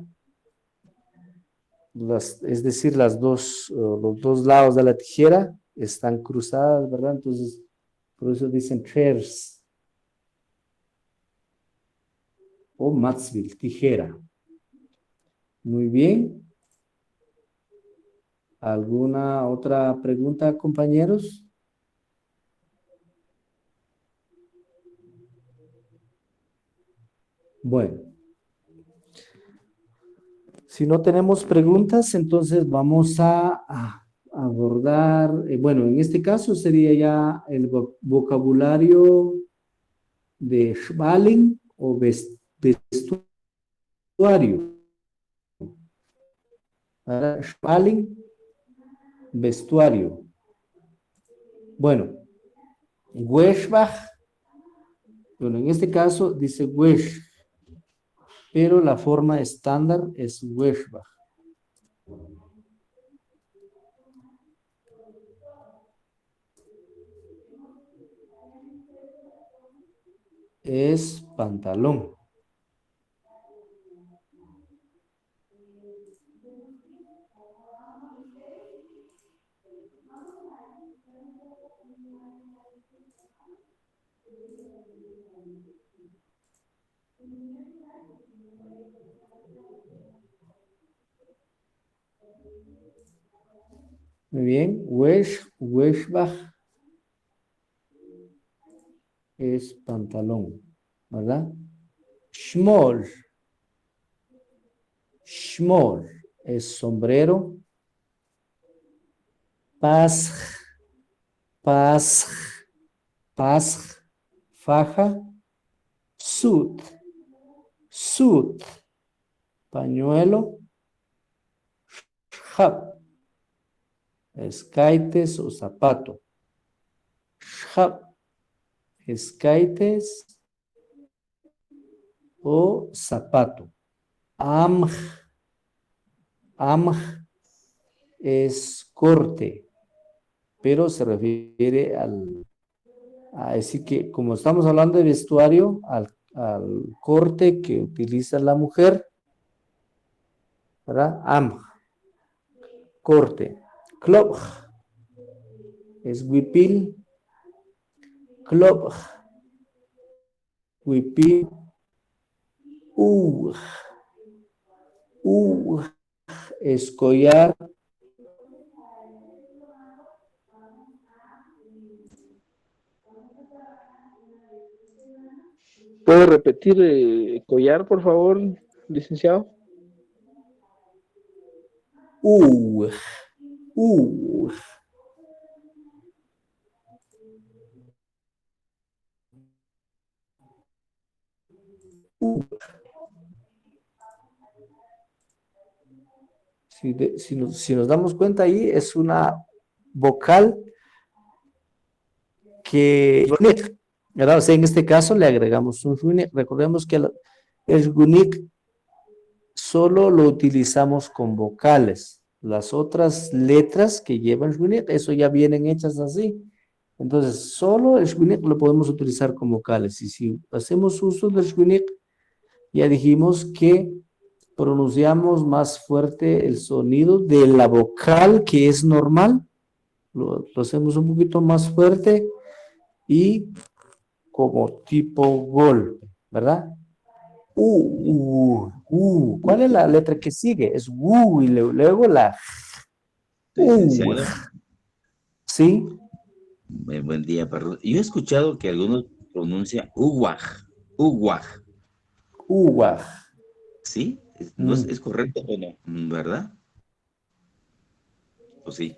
Es decir, los dos lados de la tijera están cruzadas, ¿verdad? Entonces, por eso dicen chairs. O Mattsville, tijera. Muy bien. ¿Alguna otra pregunta, compañeros? Bueno, si no tenemos preguntas, entonces vamos a abordar, bueno, en este caso sería ya el vocabulario de Schwaling o vestuario. Schwaling, vestuario. Bueno, Weschbach, bueno, en este caso dice Wesch, pero la forma estándar es Weschbach. Es pantalón. Muy bien. Weshbach es pantalón, ¿verdad? Shmol. Shmol es sombrero. Pasj. Pasj. Pasj. Faja. Sud. Sud. Pañuelo. Shab. Escaites o zapato. Shab. Escaites o zapato. Amj. Amj es corte, pero se refiere a decir que como estamos hablando de vestuario, al corte que utiliza la mujer, ¿verdad? Amj, corte. Klopj es huipil. Klopj, huipil. Uj es collar. ¿Puede repetir collar, por favor, licenciado? Uj. Si nos damos cuenta ahí, es una vocal que, ¿verdad? O sea, en este caso le agregamos un shunic. Recordemos que el shunic solo lo utilizamos con vocales. Las otras letras que llevan shunic, eso ya vienen hechas así. Entonces, solo el shunic lo podemos utilizar con vocales. Y si hacemos uso del shunic, ya dijimos que pronunciamos más fuerte el sonido de la vocal que es normal. Lo hacemos un poquito más fuerte y como tipo golpe, ¿verdad? ¿Cuál es la letra que sigue? Es y luego la Licenciado, ¿sí? buen día, perdón. Yo he escuchado que algunos pronuncian uwaj, uwaj, Uwaj. ¿sí? ¿No es correcto o no? ¿Verdad? ¿O sí?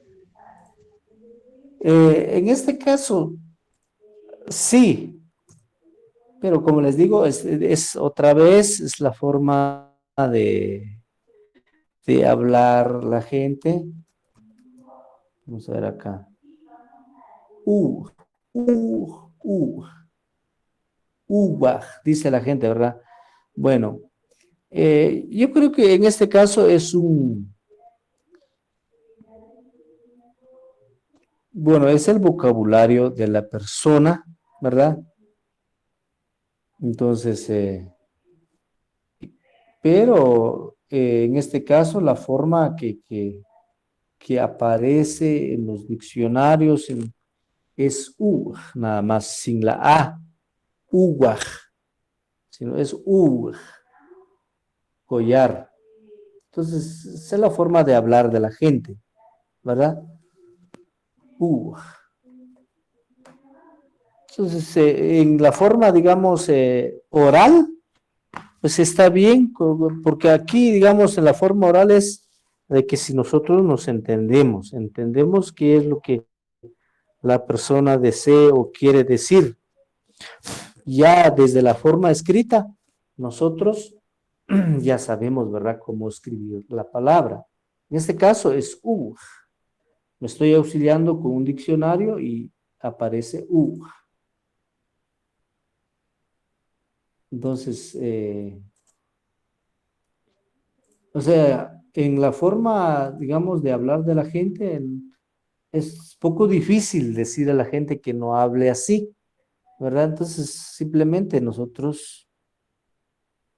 En este caso, sí, pero como les digo, es otra vez, es la forma de hablar la gente. Vamos a ver acá. Dice la gente, ¿verdad? Bueno, yo creo que en este caso es el vocabulario de la persona, ¿verdad? Entonces, pero en este caso la forma que aparece en los diccionarios es nada más, sin la A, uwaj, sino es collar. Entonces, esa es la forma de hablar de la gente, ¿verdad? Entonces, en la forma, digamos, oral, pues está bien, porque aquí, digamos, en la forma oral es de que si nosotros nos entendemos qué es lo que la persona desea o quiere decir. Ya desde la forma escrita, nosotros ya sabemos, ¿verdad?, cómo escribir la palabra. En este caso es Me estoy auxiliando con un diccionario y aparece Entonces, o sea, en la forma, digamos, de hablar de la gente, es poco difícil decir a la gente que no hable así, ¿verdad? Entonces, simplemente nosotros,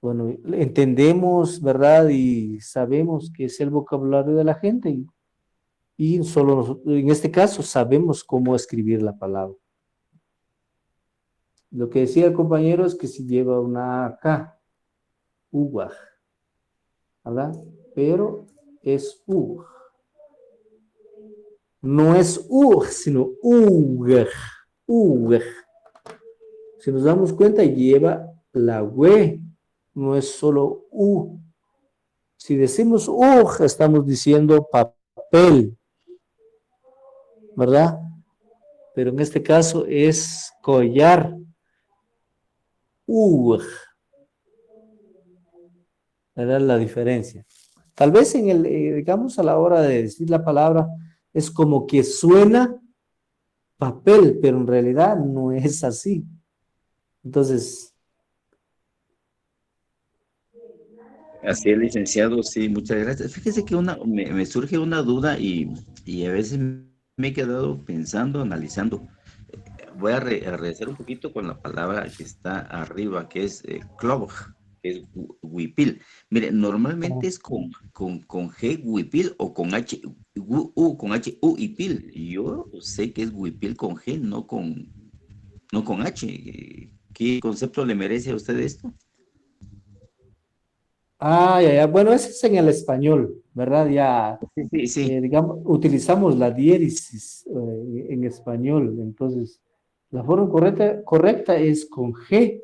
bueno, entendemos, ¿verdad? Y sabemos que es el vocabulario de la gente y solo nosotros, en este caso, sabemos cómo escribir la palabra. Lo que decía el compañero es que si lleva una K, uwaj, ¿verdad? Pero es U. No es U, sino UG. UG. Si nos damos cuenta, lleva la W, no es solo U. Si decimos UG, estamos diciendo papel, ¿verdad? Pero en este caso es collar. UG. ¿Verdad? La diferencia. Tal vez en el, digamos, a la hora de decir la palabra, es como que suena papel, pero en realidad no es así. Entonces, Así es, licenciado, sí, muchas gracias. Fíjese que me surge una duda y a veces me he quedado pensando, analizando. Voy a regresar un poquito con la palabra que está arriba, que es cloj, que es huipil. Mire, normalmente es con G, huipil, o con H, con H, U y pil. Yo sé que es huipil con G, no con H. ¿Qué concepto le merece a usted esto? ya. Bueno, ese es en el español, ¿verdad? Ya, Sí, sí. digamos, utilizamos la diéresis en español, entonces, la forma correcta es con G,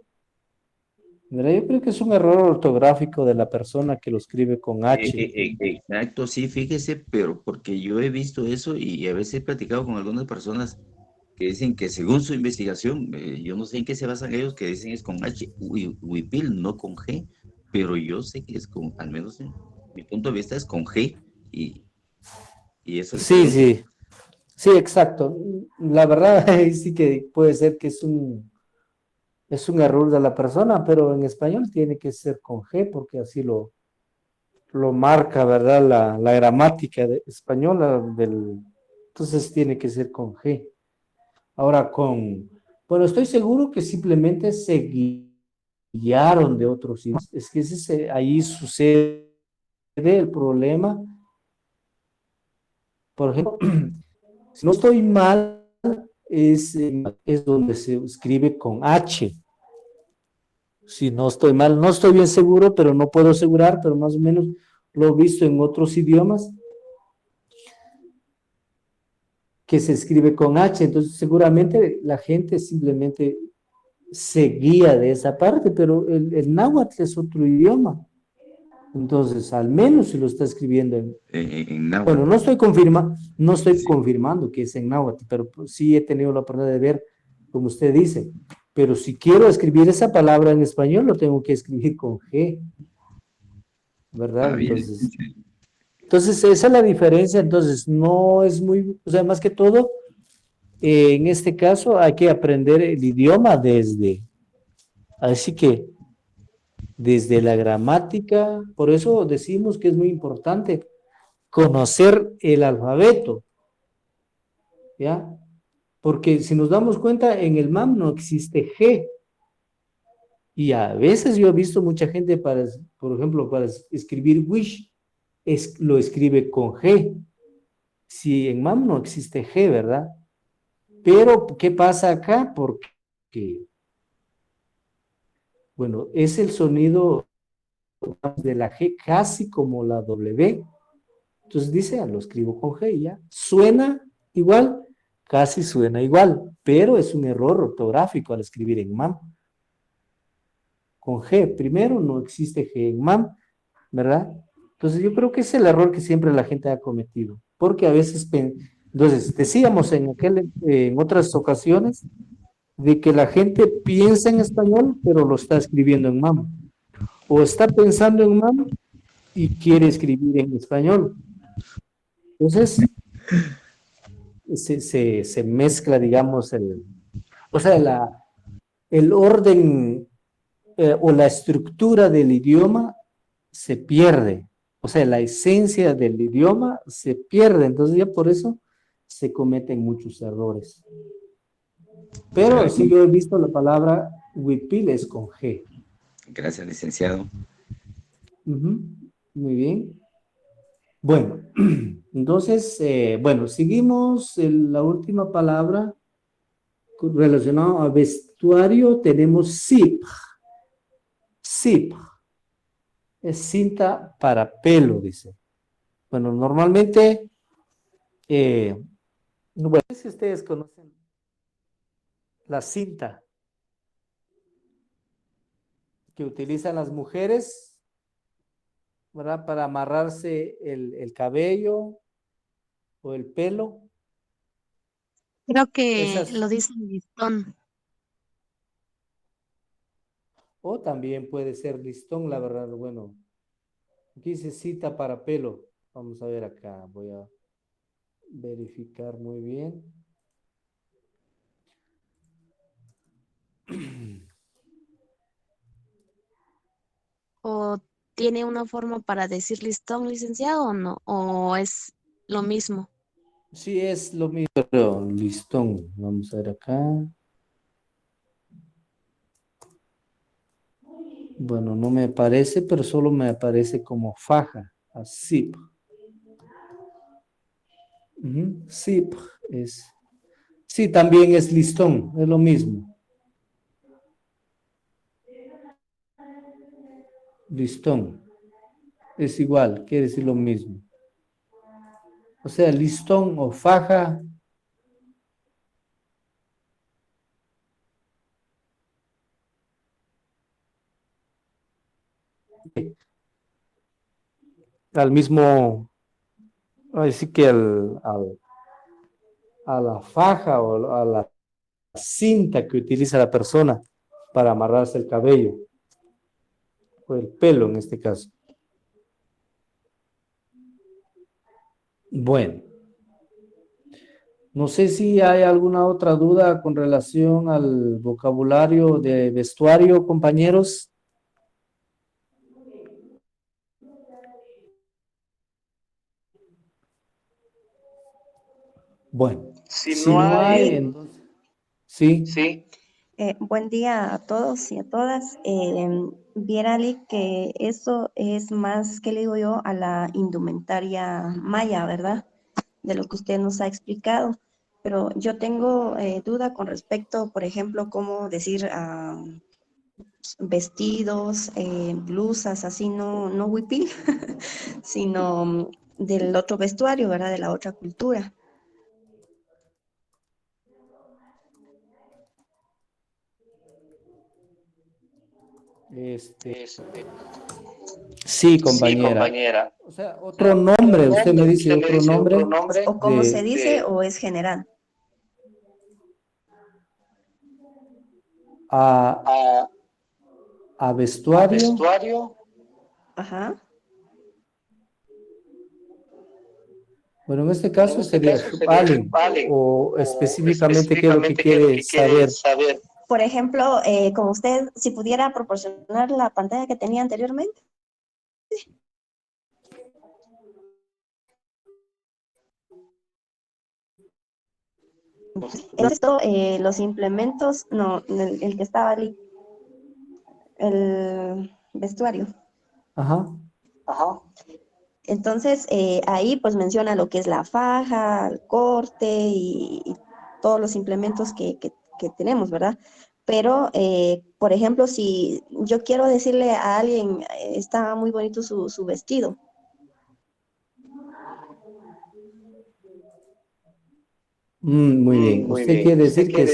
¿verdad? Yo creo que es un error ortográfico de la persona que lo escribe con H. Exacto, sí, fíjese, pero porque yo he visto eso y a veces he platicado con algunas personas que dicen que según su investigación, yo no sé en qué se basan ellos, que dicen es con H, huipil, no con G, pero yo sé que es con, al menos en mi punto de vista es con G y eso le Sí, pregunto. sí, sí, exacto. La verdad, ahí sí que puede ser que es un error de la persona, pero en español tiene que ser con G porque así lo marca, ¿verdad? La gramática española entonces tiene que ser con G. Ahora bueno, estoy seguro que simplemente se guiaron de otros idiomas. Es que ahí sucede el problema. Por ejemplo, si no estoy mal, es donde se escribe con H. Si no estoy mal, no estoy bien seguro, pero no puedo asegurar, pero más o menos lo he visto en otros idiomas que se escribe con H, entonces seguramente la gente simplemente se guía de esa parte, pero el náhuatl es otro idioma, entonces al menos si lo está escribiendo En náhuatl. bueno, no estoy confirmando que es en náhuatl, pero sí he tenido la oportunidad de ver, como usted dice, pero si quiero escribir esa palabra en español, lo tengo que escribir con G, ¿verdad? Bien. Entonces, esa es la diferencia, entonces no es muy, o sea, más que todo, en este caso hay que aprender el idioma así que desde la gramática, por eso decimos que es muy importante conocer el alfabeto, ¿ya? Porque si nos damos cuenta, en el MAM no existe G, y a veces yo he visto mucha gente por ejemplo, para escribir wish, lo escribe con G, si en MAM no existe G, ¿verdad? Pero, ¿qué pasa acá? Porque, bueno, es el sonido de la G casi como la W. Entonces dice, lo escribo con G y ya. Suena igual, casi suena igual, pero es un error ortográfico al escribir en MAM. Con G, primero no existe G en MAM, ¿verdad? Entonces yo creo que es el error que siempre la gente ha cometido, porque a veces, entonces decíamos en otras ocasiones, de que la gente piensa en español, pero lo está escribiendo en MAM. O está pensando en MAM y quiere escribir en español. Entonces, se mezcla, digamos, el orden o la estructura del idioma se pierde. O sea, la esencia del idioma se pierde, entonces ya por eso se cometen muchos errores. Pero sí yo he visto la palabra huipil es con G. Gracias, licenciado. Ujú, muy bien. Bueno, entonces, bueno, seguimos la última palabra relacionada a vestuario. Tenemos sip. Sip. Es cinta para pelo, dice. Bueno, normalmente, bueno, no sé si ustedes conocen la cinta que utilizan las mujeres, ¿verdad? Para amarrarse el cabello o el pelo. Creo que Esas, lo dice en listón. o también puede ser listón, la verdad. Bueno, aquí dice cita para pelo. Vamos a ver acá, voy a verificar muy bien. ¿O tiene una forma para decir listón, licenciado, o no? ¿O es lo mismo? Sí, es lo mismo, pero listón. Vamos a ver acá. Bueno, no me aparece, pero solo me aparece como faja. Zip. Zip es. Sí, también es listón, es lo mismo. Listón. Es igual, quiere decir lo mismo. O sea, listón o faja. Al mismo, así que a la faja o a la cinta que utiliza la persona para amarrarse el cabello o el pelo en este caso. Bueno, no sé si hay alguna otra duda con relación al vocabulario de vestuario, compañeros. Bueno, si no hay, entonces, sí. Buen día a todos y a todas. Viérale que eso es más, ¿qué le digo yo? A la indumentaria maya, ¿verdad? De lo que usted nos ha explicado. Pero yo tengo duda con respecto, por ejemplo, cómo decir vestidos, blusas, así, no huipil, sino del otro vestuario, ¿verdad? De la otra cultura. Sí, compañera. O sea, otro nombre, usted me dice otro nombre O cómo se dice o es general. a vestuario. Ajá. Bueno, en este caso sería Shupalen, o específicamente qué es lo que quiere saber. Por ejemplo, como usted, si pudiera proporcionar la pantalla que tenía anteriormente. Esto, los implementos, no, el que estaba ahí, el vestuario. Ajá. Entonces, ahí pues menciona lo que es la faja, el corte y todos los implementos que tenemos, ¿verdad? Pero, por ejemplo, si yo quiero decirle a alguien, está muy bonito su vestido. Muy bien. Usted quiere decir que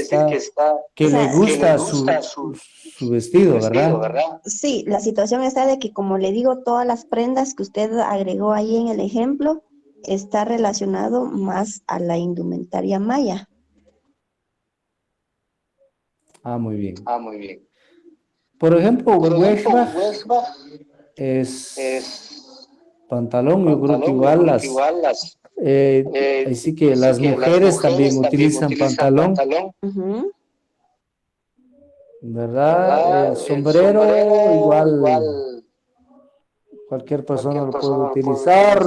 que O sea, le gusta su vestido, ¿verdad? Sí, la situación está de que, como le digo, todas las prendas que usted agregó ahí en el ejemplo está relacionado más a la indumentaria maya. Muy bien. Por ejemplo, Weshbach es pantalón, yo creo que igual así que las mujeres también utilizan pantalón, Ujú. ¿verdad? El sombrero igual cualquier persona lo puede utilizar,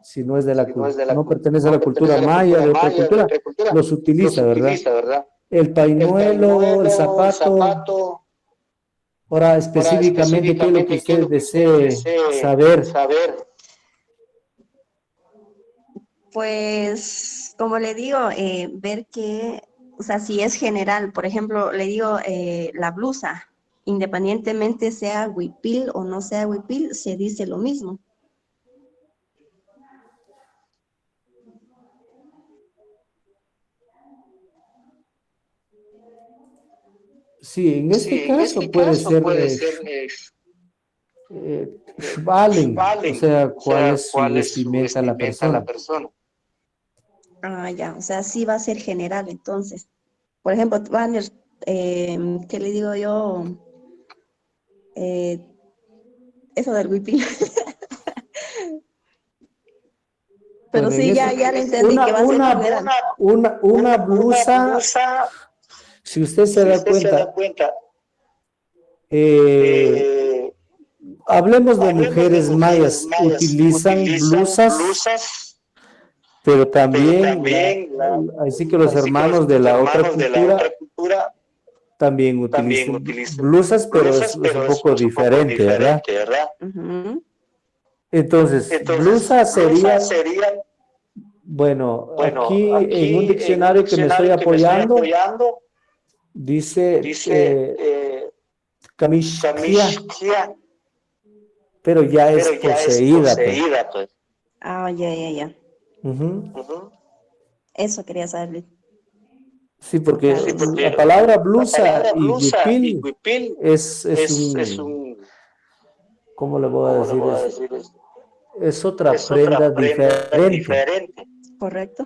si no es de no pertenece a la cultura maya, de otra cultura, los utiliza, ¿verdad? El pañuelo, el zapato. Ahora, específicamente, ¿qué es lo que usted desee saber? Pues, como le digo, ver que, o sea, si es general, por ejemplo, le digo la blusa, independientemente sea huipil o no sea huipil, se dice lo mismo. Sí, en este caso puede ser Shvalen, o sea, cuál es su vestimenta la persona. Ah, ya, o sea, sí va a ser general, entonces. Por ejemplo, banner, ¿qué le digo yo? Eso del huipil. Pero Bueno, en sí, ya le entendí que va a ser general. una blusa, si usted se da cuenta, hablemos de mujeres mayas, utilizan blusas, pero también, así que los hermanos de la otra cultura también utilizan blusas, pero es un poco diferente, ¿verdad? Ujú. Entonces, blusa sería, bueno, aquí en un diccionario que me estoy apoyando, dice kamishkia, pero ya es poseída, pues. Ah, ya. Ujú. Eso quería saber. Sí, porque la palabra blusa y huipil es ¿cómo le voy a decir? Es otra prenda diferente. ¿Correcto?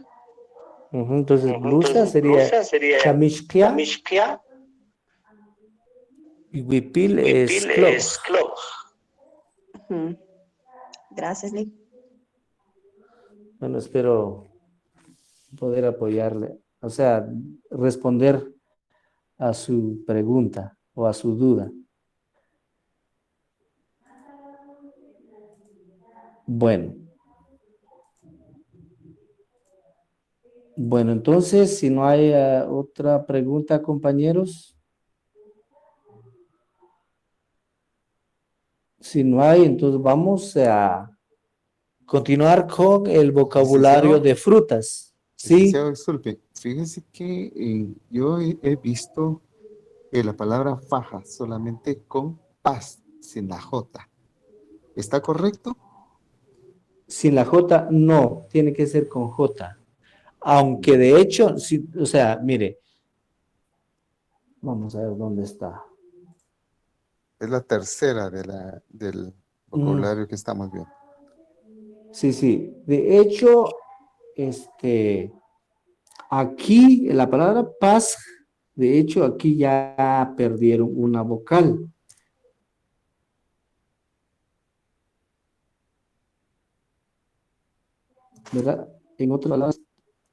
Ujú, entonces, blusa sería kamishkia y huipil es clothes. Ujú. Gracias, Lick. Bueno, espero poder apoyarle, o sea, responder a su pregunta o a su duda. Bueno, entonces, si no hay otra pregunta, compañeros, si no hay, entonces vamos a continuar con el vocabulario de frutas. Sí, Licenciado, disculpe, fíjese que yo he visto la palabra faja solamente con paz, sin la J. ¿Está correcto? sin la J, no, tiene que ser con J. Aunque de hecho, sí, o sea, mire, vamos a ver dónde está. Es la tercera del vocabulario que estamos viendo. Sí. De hecho, aquí, la palabra paz, de hecho, aquí ya perdieron una vocal. ¿Verdad? En otras palabras,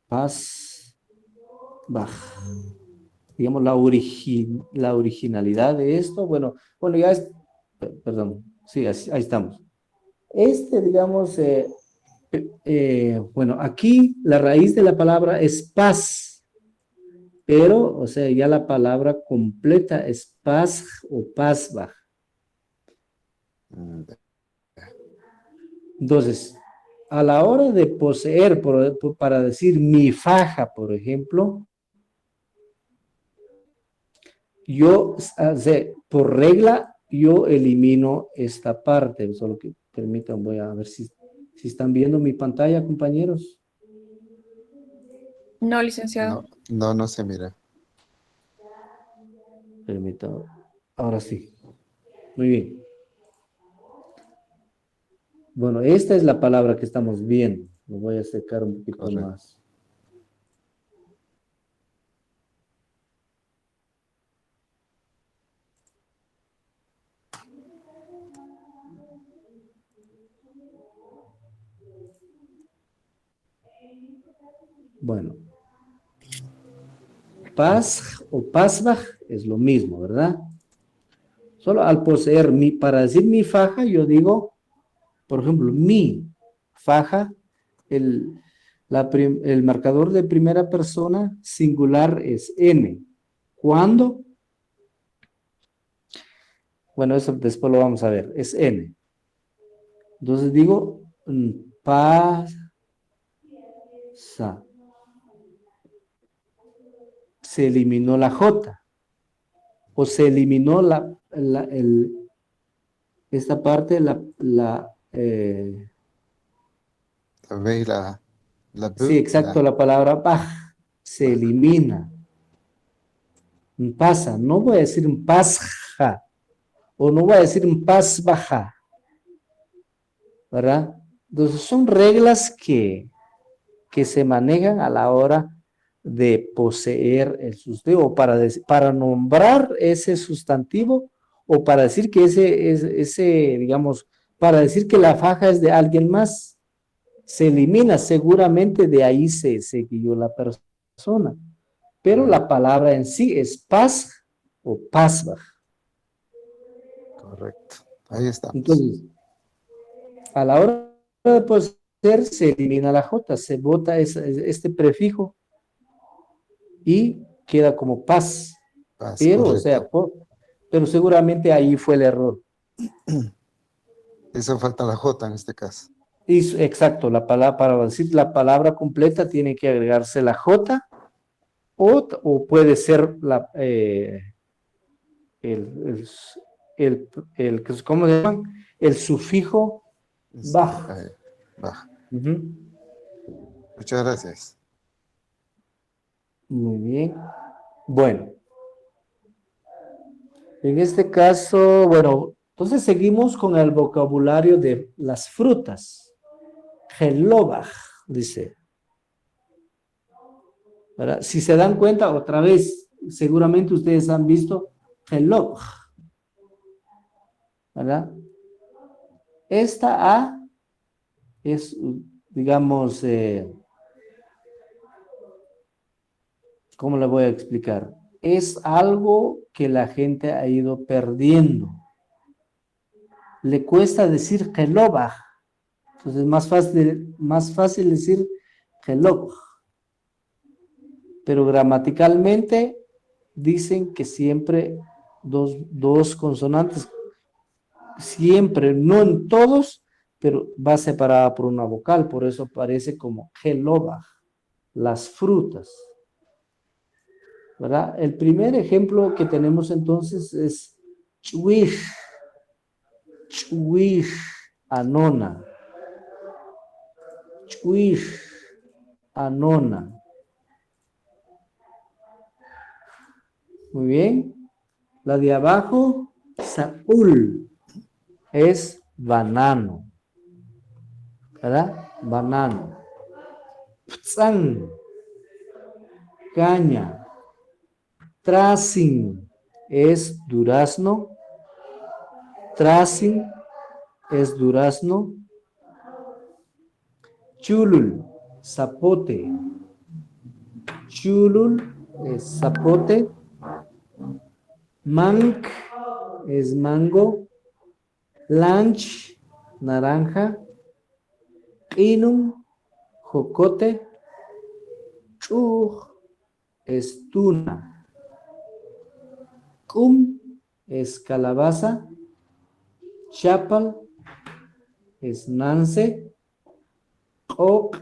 paz, baj. Digamos, la originalidad de esto, bueno, ya es, perdón, sí, ahí estamos. Digamos, bueno, aquí la raíz de la palabra es paz, pero, o sea, ya la palabra completa es paz o pasbaj. Entonces, a la hora de poseer, para decir mi faja, por ejemplo, yo, por regla, yo elimino esta parte. Solo que permitan, voy a ver si están viendo mi pantalla, compañeros. No, licenciado. No se mira. Permítanme. Ahora sí. Muy bien. Bueno, esta es la palabra que estamos viendo. Lo voy a acercar un poquito más. Bueno. Paz o pasbaj es lo mismo, ¿verdad? Solo al poseer mi, para decir mi faja, yo digo, por ejemplo, mi faja, el marcador de primera persona singular es N. ¿Cuándo? Bueno, eso después lo vamos a ver, es N. Entonces digo, pasa. Se eliminó la J. O se eliminó esta parte, La B y la B. sí, exacto, la palabra baj se elimina. Pasa, no voy a decir pasja, o no voy a decir pasbaja, ¿verdad? Entonces son reglas que se manejan a la hora de poseer el sustantivo, o para nombrar ese sustantivo, o para decir que ese, digamos, para decir que la faja es de alguien más, se elimina, seguramente de ahí se guió la persona, pero la palabra en sí es pas o pasbaj. Correcto. Ahí estamos. Entonces, a la hora de poseer se elimina la J, se bota este prefijo y queda como paz. Paz, Pero, correcto. o sea, pero seguramente ahí fue el error. Eso falta la J en este caso. Exacto, la palabra, para decir la palabra completa tiene que agregarse la J o puede ser ¿cómo se llaman? El sufijo baj. Baj. Ujú. Muchas gracias. Muy bien. Bueno. En este caso, bueno, entonces seguimos con el vocabulario de las frutas. Gelobaj, dice. ¿Verdad? Si se dan cuenta, otra vez, seguramente ustedes han visto gelobaj. ¿Verdad? Esta A es, digamos, ¿cómo le voy a explicar? Es algo que la gente ha ido perdiendo. Le cuesta decir gelobaj. Entonces es más fácil decir gelobaj. Pero gramaticalmente dicen que siempre dos consonantes, siempre, no en todos, pero va separada por una vocal, por eso aparece como gelobaj, las frutas. ¿Verdad? El primer ejemplo que tenemos entonces es chuij, anona. Chuij, anona. Muy bien. La de abajo, saúl, es banano. ¿Verdad? Banano. Ptzan, caña. Tracing es durazno. Tracing es durazno. Chulul, zapote. Chulul es zapote. Manc es mango. Lanch, naranja. Inum, jocote. Chuj es tuna. Cum es calabaza. Chapal es nance. Oc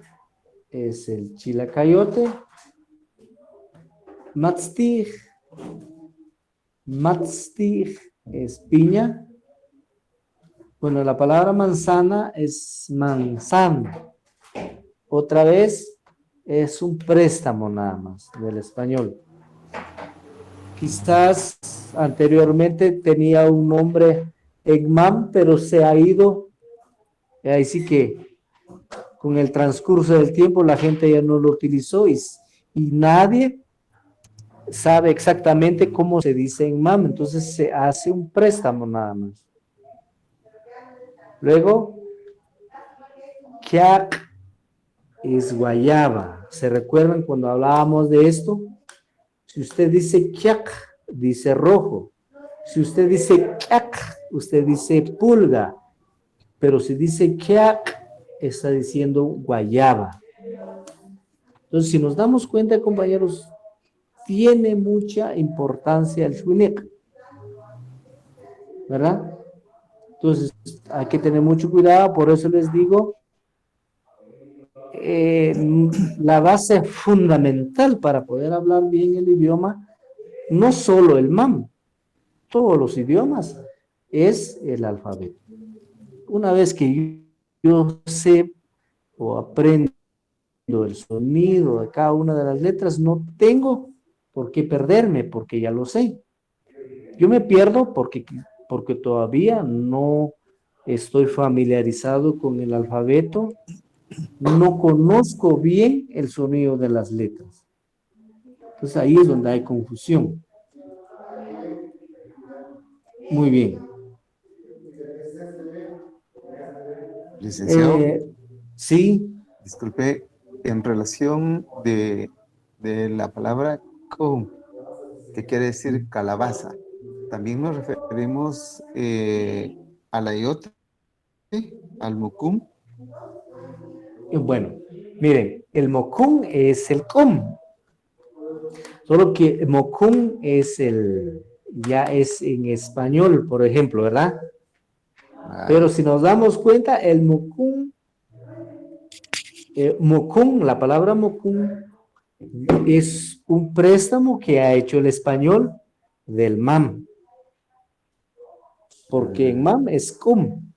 es el chilacayote. Matztig es piña. Bueno, la palabra manzana es manzana. Otra vez es un préstamo nada más del español. Quizás anteriormente tenía un nombre Egman, pero se ha ido. Ahí sí que con el transcurso del tiempo la gente ya no lo utilizó y nadie sabe exactamente cómo se dice Egman. Entonces se hace un préstamo nada más. Luego, Kiak es guayaba. ¿Se recuerdan cuando hablábamos de esto? Si usted dice Kiak, dice rojo. Si usted dice kak, usted dice pulga, pero si dice kak, está diciendo guayaba. Entonces, si nos damos cuenta, compañeros, tiene mucha importancia el shwinik, ¿verdad? Entonces, hay que tener mucho cuidado, por eso les digo, la base fundamental para poder hablar bien el idioma, no solo el MAM, todos los idiomas, es el alfabeto. Una vez que yo sé o aprendo el sonido de cada una de las letras, no tengo por qué perderme, porque ya lo sé. Yo me pierdo porque todavía no estoy familiarizado con el alfabeto, no conozco bien el sonido de las letras. Entonces ahí es donde hay confusión. Muy bien. Licenciado, Sí. disculpe, en relación de la palabra con, que quiere decir calabaza, también nos referimos al ayote, al mucum. Bueno, miren, el mocún es el com, solo que mocún es ya es en español, por ejemplo, ¿verdad? Pero si nos damos cuenta, el mocún, la palabra mocún es un préstamo que ha hecho el español del mam, porque en mam es cum.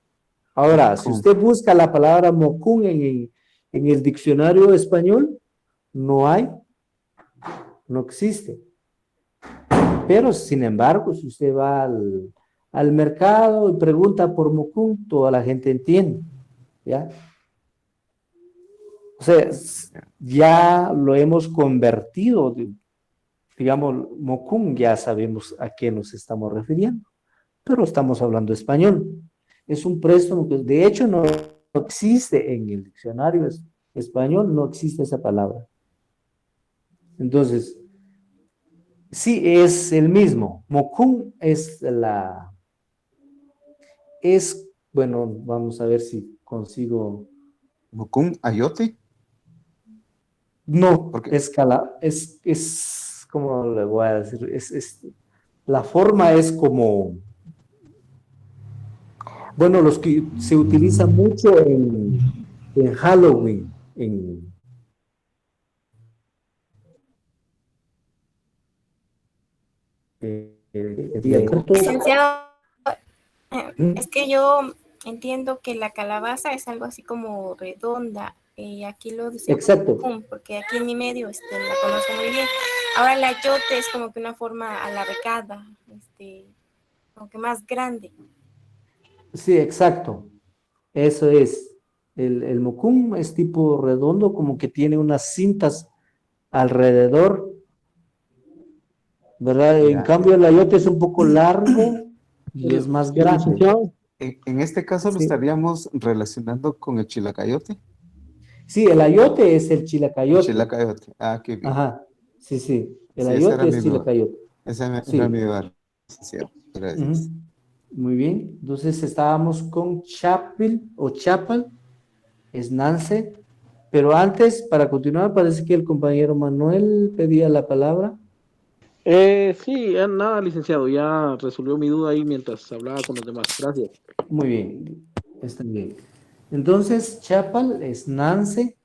Ahora, si usted busca la palabra mocún en el diccionario español, no hay, no existe. Pero, sin embargo, si usted va al mercado y pregunta por mocún, toda la gente entiende, ¿ya? O sea, ya lo hemos convertido, digamos, mocún, ya sabemos a qué nos estamos refiriendo, pero estamos hablando español. Es un préstamo que, de hecho, no existe en el diccionario español, no existe esa palabra. Entonces, sí es el mismo. Mocún bueno, vamos a ver si consigo. ¿Mocún ayote? No, como le voy a decir, la forma es como, bueno, los que se utilizan mucho en Halloween, Licenciado, es que yo entiendo que la calabaza es algo así como redonda, y aquí lo dice exacto, porque aquí en mi medio la conozco muy bien. Ahora el ayote es como que una forma alargada, como que más grande. sí, exacto, eso es. El mocún es tipo redondo, como que tiene unas cintas alrededor, ¿verdad? En cambio, el ayote es un poco largo y es más grande. En este caso lo estaríamos relacionando con el chilacayote. Sí, el ayote es el chilacayote. Chilacayote, qué bien. Ajá, sí, el Sí, ayote es chilacayote. Esa Sí. era mi duda. Gracias. Muy bien, entonces estábamos con Chapel o Chapel, es Nance, pero antes, para continuar, parece que el compañero Manuel pedía la palabra. Sí, nada, licenciado, ya resolvió mi duda ahí mientras hablaba con los demás. Gracias. Muy bien, está bien. Entonces, Chapel es Nance,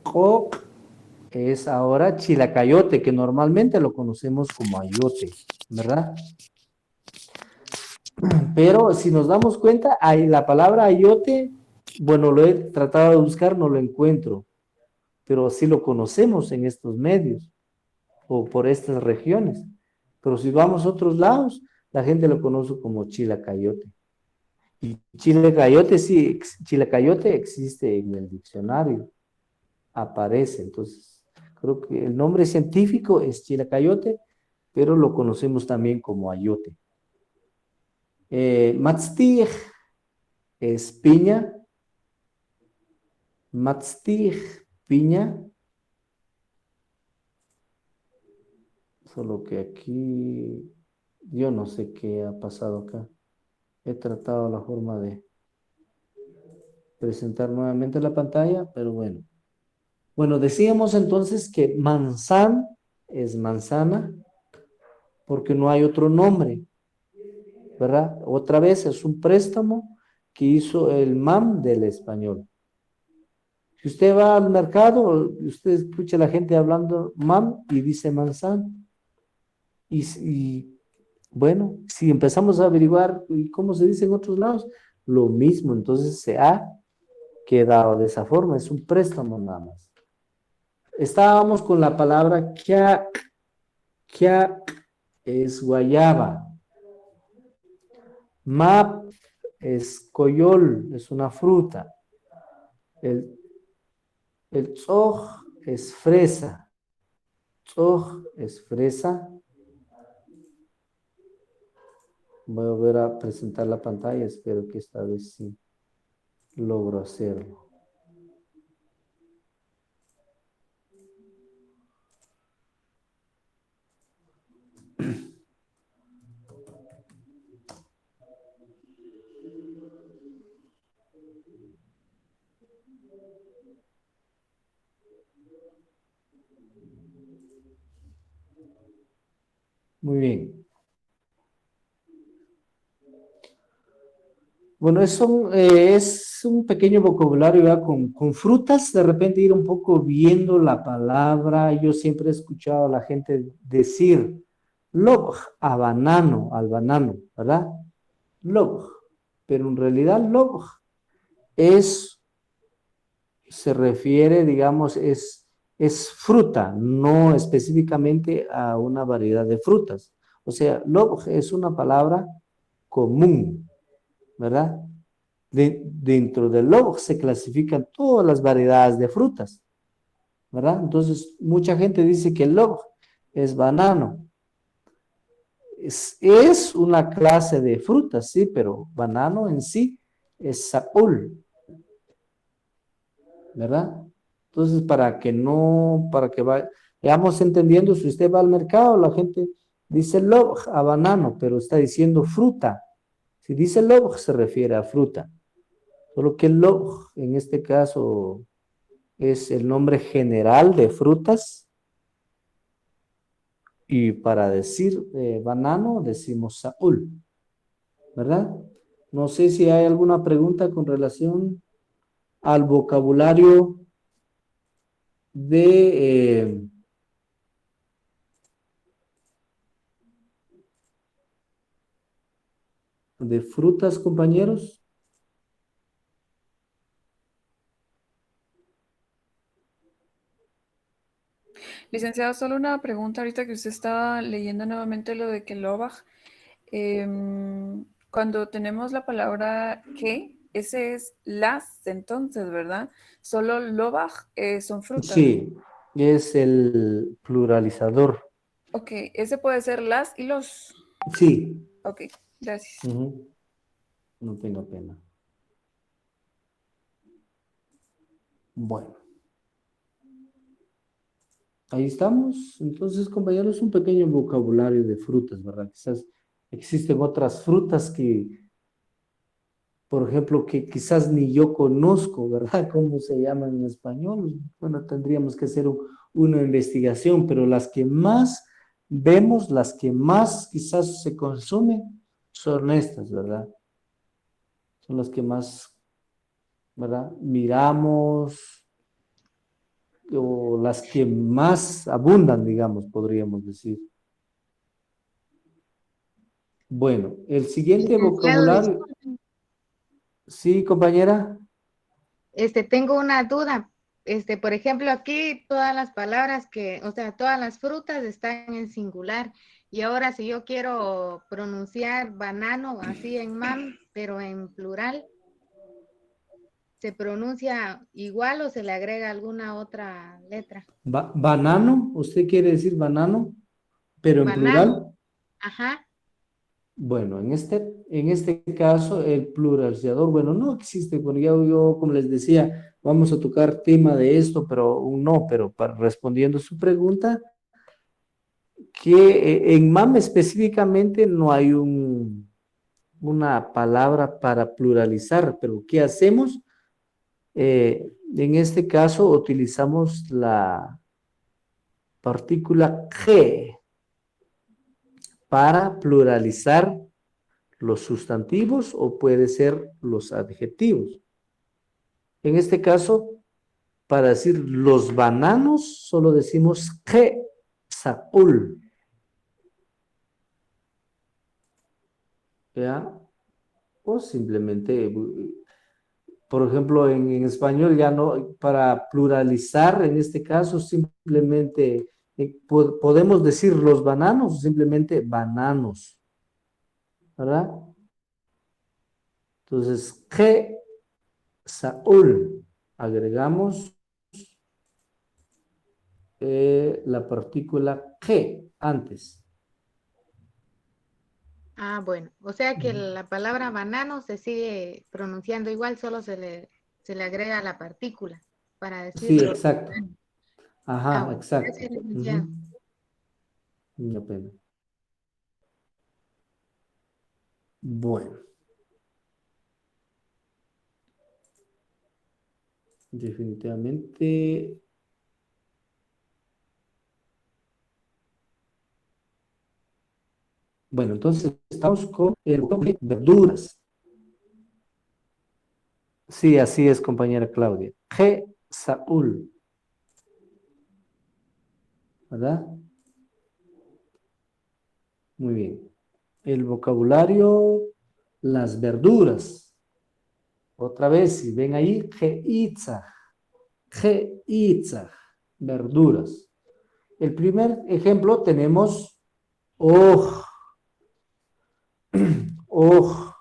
Coc es ahora chilacayote, que normalmente lo conocemos como ayote, ¿verdad? Pero si nos damos cuenta, la palabra ayote, bueno, lo he tratado de buscar, no lo encuentro, pero sí lo conocemos en estos medios o por estas regiones. Pero si vamos a otros lados, la gente lo conoce como chilacayote. Y chilacayote, sí, chilacayote existe en el diccionario, aparece. Entonces, creo que el nombre científico es chilacayote, pero lo conocemos también como ayote. Matztig es piña. Matztig, piña. Solo que aquí Yo no sé qué ha pasado acá. He tratado la forma de presentar nuevamente la pantalla, pero bueno. Bueno, decíamos entonces que manzana es manzana porque no hay otro nombre, ¿verdad? Otra vez es un préstamo que hizo el MAM del español. Si usted va al mercado, usted escucha a la gente hablando MAM y dice manzana. Y bueno, si empezamos a averiguar cómo se dice en otros lados, lo mismo, entonces se ha quedado de esa forma, es un préstamo nada más. Estábamos con la palabra kia es guayaba, map es coyol, es una fruta, el tzoj es fresa, voy a volver a presentar la pantalla, espero que esta vez sí logro hacerlo. Muy bien. Bueno, es un pequeño vocabulario ya con frutas, de repente ir un poco viendo la palabra. Yo siempre he escuchado a la gente decir log a banano, al banano, ¿verdad? Log, pero en realidad log se refiere, digamos, es fruta, no específicamente a una variedad de frutas. O sea, log es una palabra común, ¿verdad? Dentro del log se clasifican todas las variedades de frutas, ¿verdad? Entonces, mucha gente dice que el log es banano. Es una clase de frutas, sí, pero banano en sí es saúl, ¿verdad? Entonces, para que vayamos entendiendo, si usted va al mercado, la gente dice log a banano, pero está diciendo fruta. Si dice log, se refiere a fruta. Solo que el log, en este caso, es el nombre general de frutas. Y para decir banano, decimos saúl, ¿verdad? No sé si hay alguna pregunta con relación al vocabulario de frutas, compañeros. Licenciado, solo una pregunta ahorita que usted estaba leyendo nuevamente lo de que Lobach, cuando tenemos la palabra que, ese es las, entonces, ¿verdad? Solo Lobach son frutas. Sí, es el pluralizador. Ok, ese puede ser las y los. Sí. Ok, gracias. No tenga pena. Bueno. Ahí estamos. Entonces, compañeros, un pequeño vocabulario de frutas, ¿verdad? Quizás existen otras frutas que, por ejemplo, que quizás ni yo conozco, ¿verdad? ¿Cómo se llaman en español? Bueno, tendríamos que hacer una investigación, pero las que más vemos, las que más quizás se consumen, son estas, ¿verdad? Son las que más, ¿verdad? Miramos, o las que más abundan, digamos, podríamos decir. Bueno, el siguiente vocabulario. Sí, compañera. Tengo una duda. Por ejemplo, aquí todas las palabras todas las frutas están en singular. Y ahora si yo quiero pronunciar banano así en mam, pero en plural, ¿se pronuncia igual o se le agrega alguna otra letra? Banano, ¿usted quiere decir banano? Pero en Banano. plural. Ajá. Bueno, en este caso, el pluralizador, bueno, no existe, porque yo, como les decía, vamos a tocar tema de esto, pero no, pero respondiendo su pregunta, que en MAM específicamente no hay una palabra para pluralizar, pero ¿qué hacemos? En este caso utilizamos la partícula que para pluralizar los sustantivos o puede ser los adjetivos. En este caso, para decir los bananos, solo decimos que saúl. ¿Ya? O simplemente, por ejemplo, en español ya no, para pluralizar, en este caso, simplemente podemos decir los bananos, o simplemente bananos. ¿Verdad? Entonces, que Saúl, agregamos la partícula que antes. Ah, bueno. O sea que la palabra banano se sigue pronunciando igual, solo se le agrega la partícula para Sí, decirlo. exacto. Ajá, Bueno, exacto. gracias, licenciado. Una pena. Bueno. Definitivamente. Bueno, entonces estamos con el bloque de verduras. Sí, así es, compañera Claudia. G. Saúl. ¿Verdad? Muy bien. El vocabulario, las verduras. Otra vez, si ven ahí, G-itza. G-itza. Verduras. El primer ejemplo tenemos oj, oj,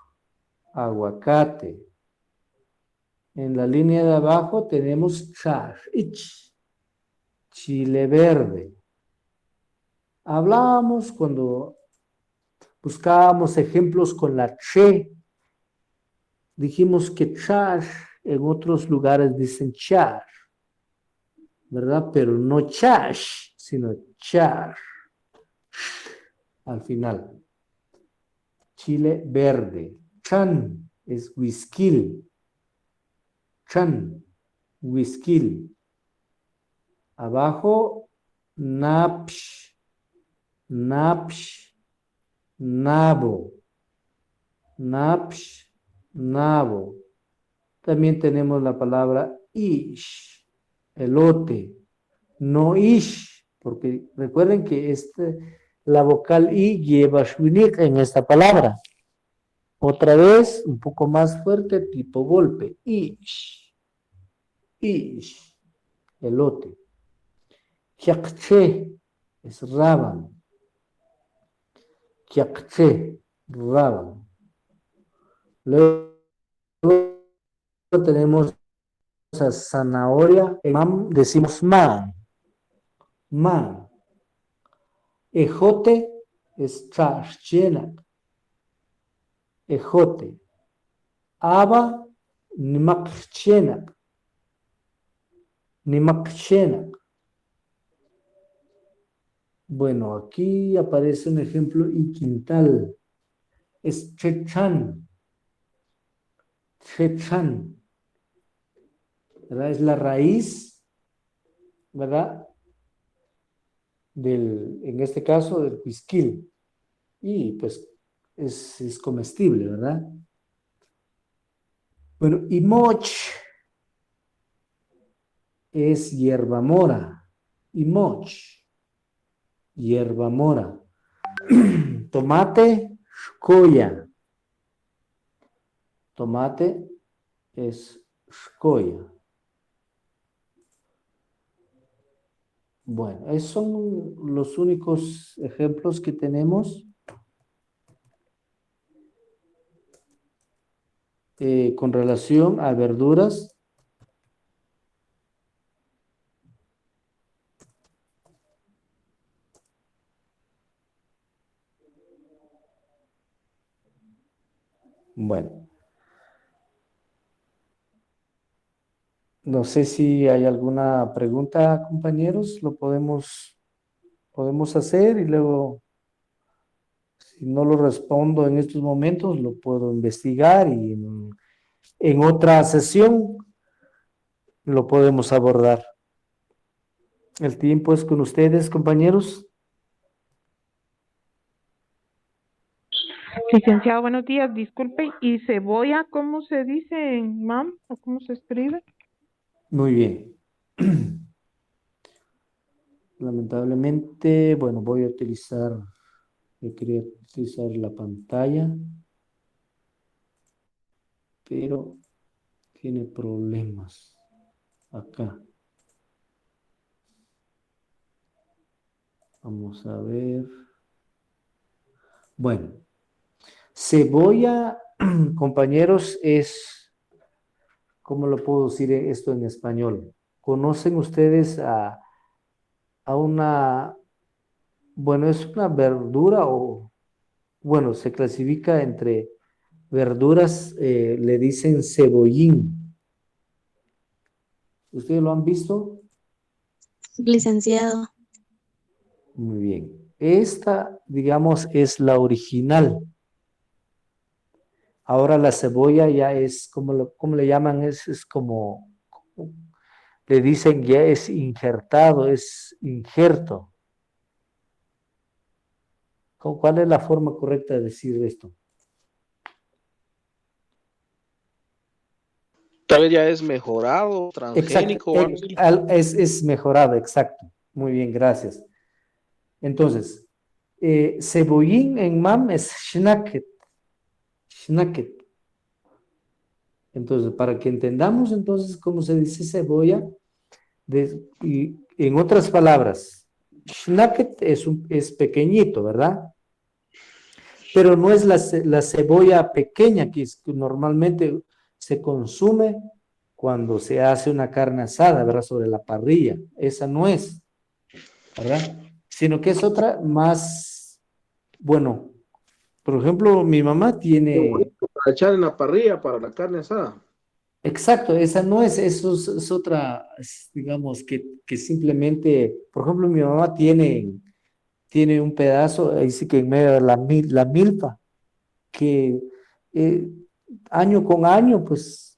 aguacate. En la línea de abajo tenemos ich, chile verde. Hablábamos cuando buscábamos ejemplos con la che. Dijimos que chash, en otros lugares dicen char, ¿verdad? Pero no chash, sino char. Al final. Chile verde. Chan es whisky. Chan, whisky. Abajo, napsh, napsh, nabo. Napsh, nabo. También tenemos la palabra ish, elote. No ish, porque recuerden que la vocal i lleva shwinik en esta palabra. Otra vez, un poco más fuerte, tipo golpe. Ish, ish, elote. Kiakche es rábano. Kiakche, rábano. Luego tenemos a zanahoria. En mam decimos man. Man. Ejote es chashchenak. Ejote. Aba, nimakchenak. Nimakchenak. Bueno, aquí aparece un ejemplo y quintal. Es chechan. Chechan. ¿Verdad? Es la raíz, ¿verdad? En este caso, del pisquil. Y pues es comestible, ¿verdad? Bueno, y moch es hierba mora. Y moch, hierba mora. Tomate, shkoya. Tomate es shkoya. Bueno, esos son los únicos ejemplos que tenemos con relación a verduras. Bueno, no sé si hay alguna pregunta, compañeros, lo podemos podemos hacer y luego, si no lo respondo en estos momentos, lo puedo investigar y en otra sesión lo podemos abordar. El tiempo es con ustedes, compañeros. Licenciado, buenos días. Disculpe, ¿y cebolla cómo se dice en MAM o cómo se escribe? Muy bien. Lamentablemente, bueno, yo quería utilizar la pantalla, pero tiene problemas acá. Vamos a ver. Bueno, cebolla, compañeros, ¿cómo lo puedo decir esto en español? ¿Conocen ustedes a una, bueno, es una verdura o, bueno, se clasifica entre verduras, le dicen cebollín? ¿Ustedes lo han visto? Licenciado. Muy bien. Esta, digamos, es la original. Ahora la cebolla ya es, ¿cómo le llaman? Es como, le dicen ya es injertado, es injerto. ¿Cuál es la forma correcta de decir esto? Tal vez ya es mejorado, transgénico o algo así. Es mejorado, exacto. Muy bien, gracias. Entonces, cebollín en MAM es schnacket. Schnacket. Entonces, para que entendamos entonces cómo se dice cebolla, y en otras palabras, schnacket es pequeñito, ¿verdad? Pero no es la cebolla pequeña que normalmente se consume cuando se hace una carne asada, ¿verdad? Sobre la parrilla. Esa no es, ¿verdad? Sino que es otra más, bueno, por ejemplo, mi mamá tiene... Para echar en la parrilla para la carne asada. Exacto, esa no es, eso es otra, digamos, que simplemente, por ejemplo, mi mamá tiene un pedazo, ahí sí que en medio de la milpa, que año con año, pues,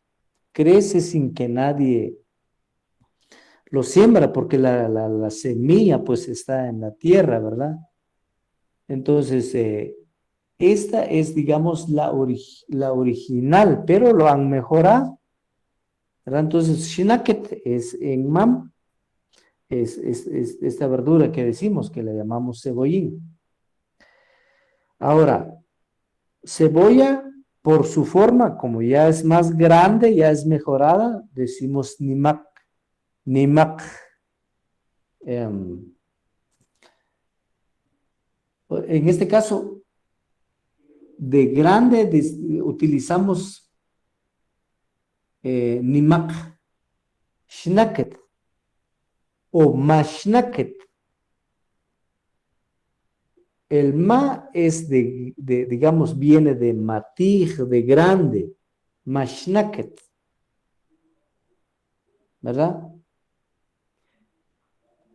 crece sin que nadie lo siembra, porque la semilla, pues, está en la tierra, ¿verdad? Entonces, esta es, digamos, la original, pero lo han mejorado, ¿verdad? Entonces, shinaket es en MAM, es esta verdura que decimos, que le llamamos cebollín. Ahora, cebolla, por su forma, como ya es más grande, ya es mejorada, decimos nimak, nimak. En este caso, de grande utilizamos nimak, shnaket o mashnaket. El ma es digamos, viene de matij, de grande, mashnaket, ¿verdad?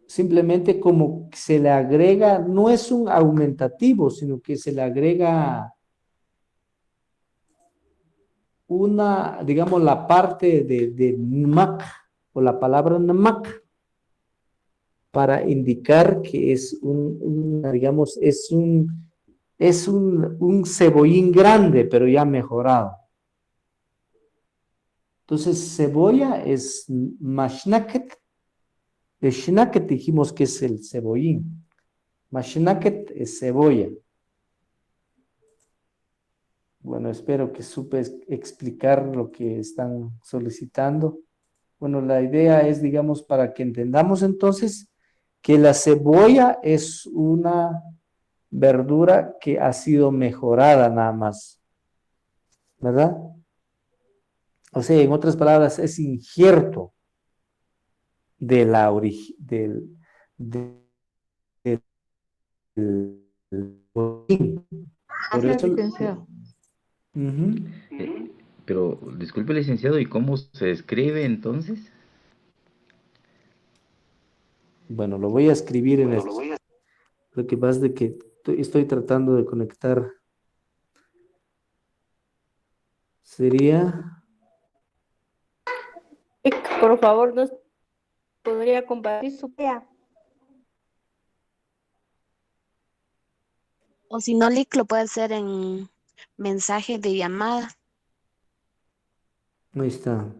Simplemente como se le agrega, no es un aumentativo, sino que se le agrega una, digamos, la parte de nmak, o la palabra nmak, para indicar que es digamos, es un cebollín grande, pero ya mejorado. Entonces, cebolla es mashnaket. El shnaket dijimos que es el cebollín. Mashnaket es cebolla. Bueno, espero que supe explicar lo que están solicitando. Bueno, la idea es, digamos, para que entendamos entonces que la cebolla es una verdura que ha sido mejorada nada más, ¿verdad? O sea, en otras palabras, es injerto de la origen, por Gracias, eso, licenciado. Pero, disculpe, licenciado, ¿y cómo se escribe entonces? bueno, lo voy a escribir en Lo que pasa es de que estoy tratando de conectar. Sería, Por favor, ¿nos podría compartir su idea? O si no, Lick, lo puede hacer en mensaje de llamada. ahí está.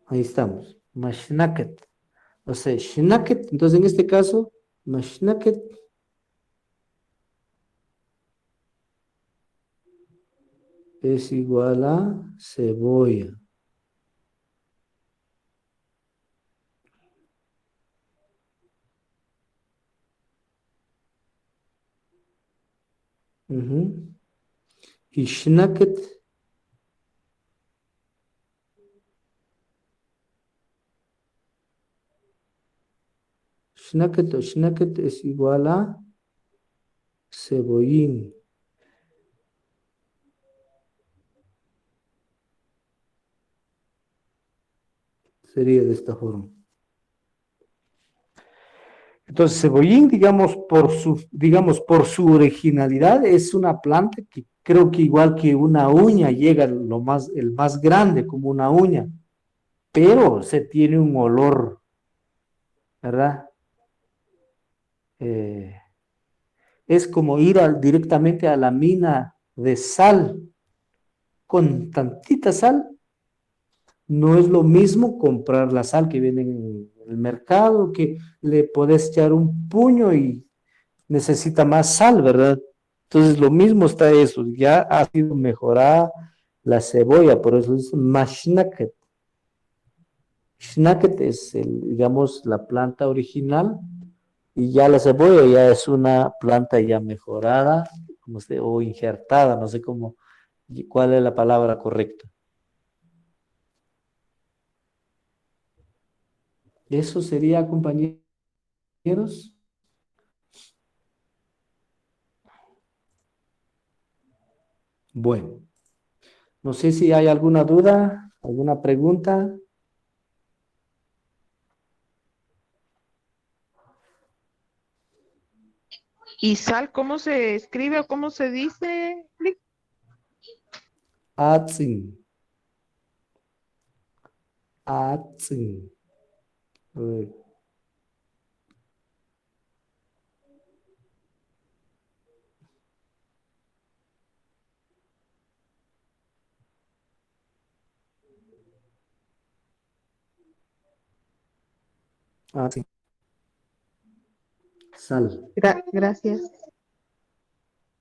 Ahí estamos. Mashnaket. O sea, shnaket. Entonces, en este caso, mashnaket es igual a cebolla. Ujú. Y shnaket o shnaket es igual a cebollín. Sería de esta forma. Entonces, cebollín, digamos, por su originalidad, es una planta que creo que igual que una uña llega el más grande como una uña, pero se tiene un olor, ¿verdad? Es como ir directamente a la mina de sal, con tantita sal. No es lo mismo comprar la sal que viene en el mercado, que le podés echar un puño y necesita más sal, ¿verdad? Entonces lo mismo está eso, ya ha sido mejorada la cebolla, por eso es mashnaket. Shnaket es, digamos, la planta original y ya la cebolla ya es una planta ya mejorada, o injertada, no sé cuál es la palabra correcta. Eso sería, compañeros. Bueno, no sé si hay alguna duda, alguna pregunta. ¿Y sal cómo se escribe o cómo se dice, Lick? Atzin. Atzin. Atzin. Sal. Gracias.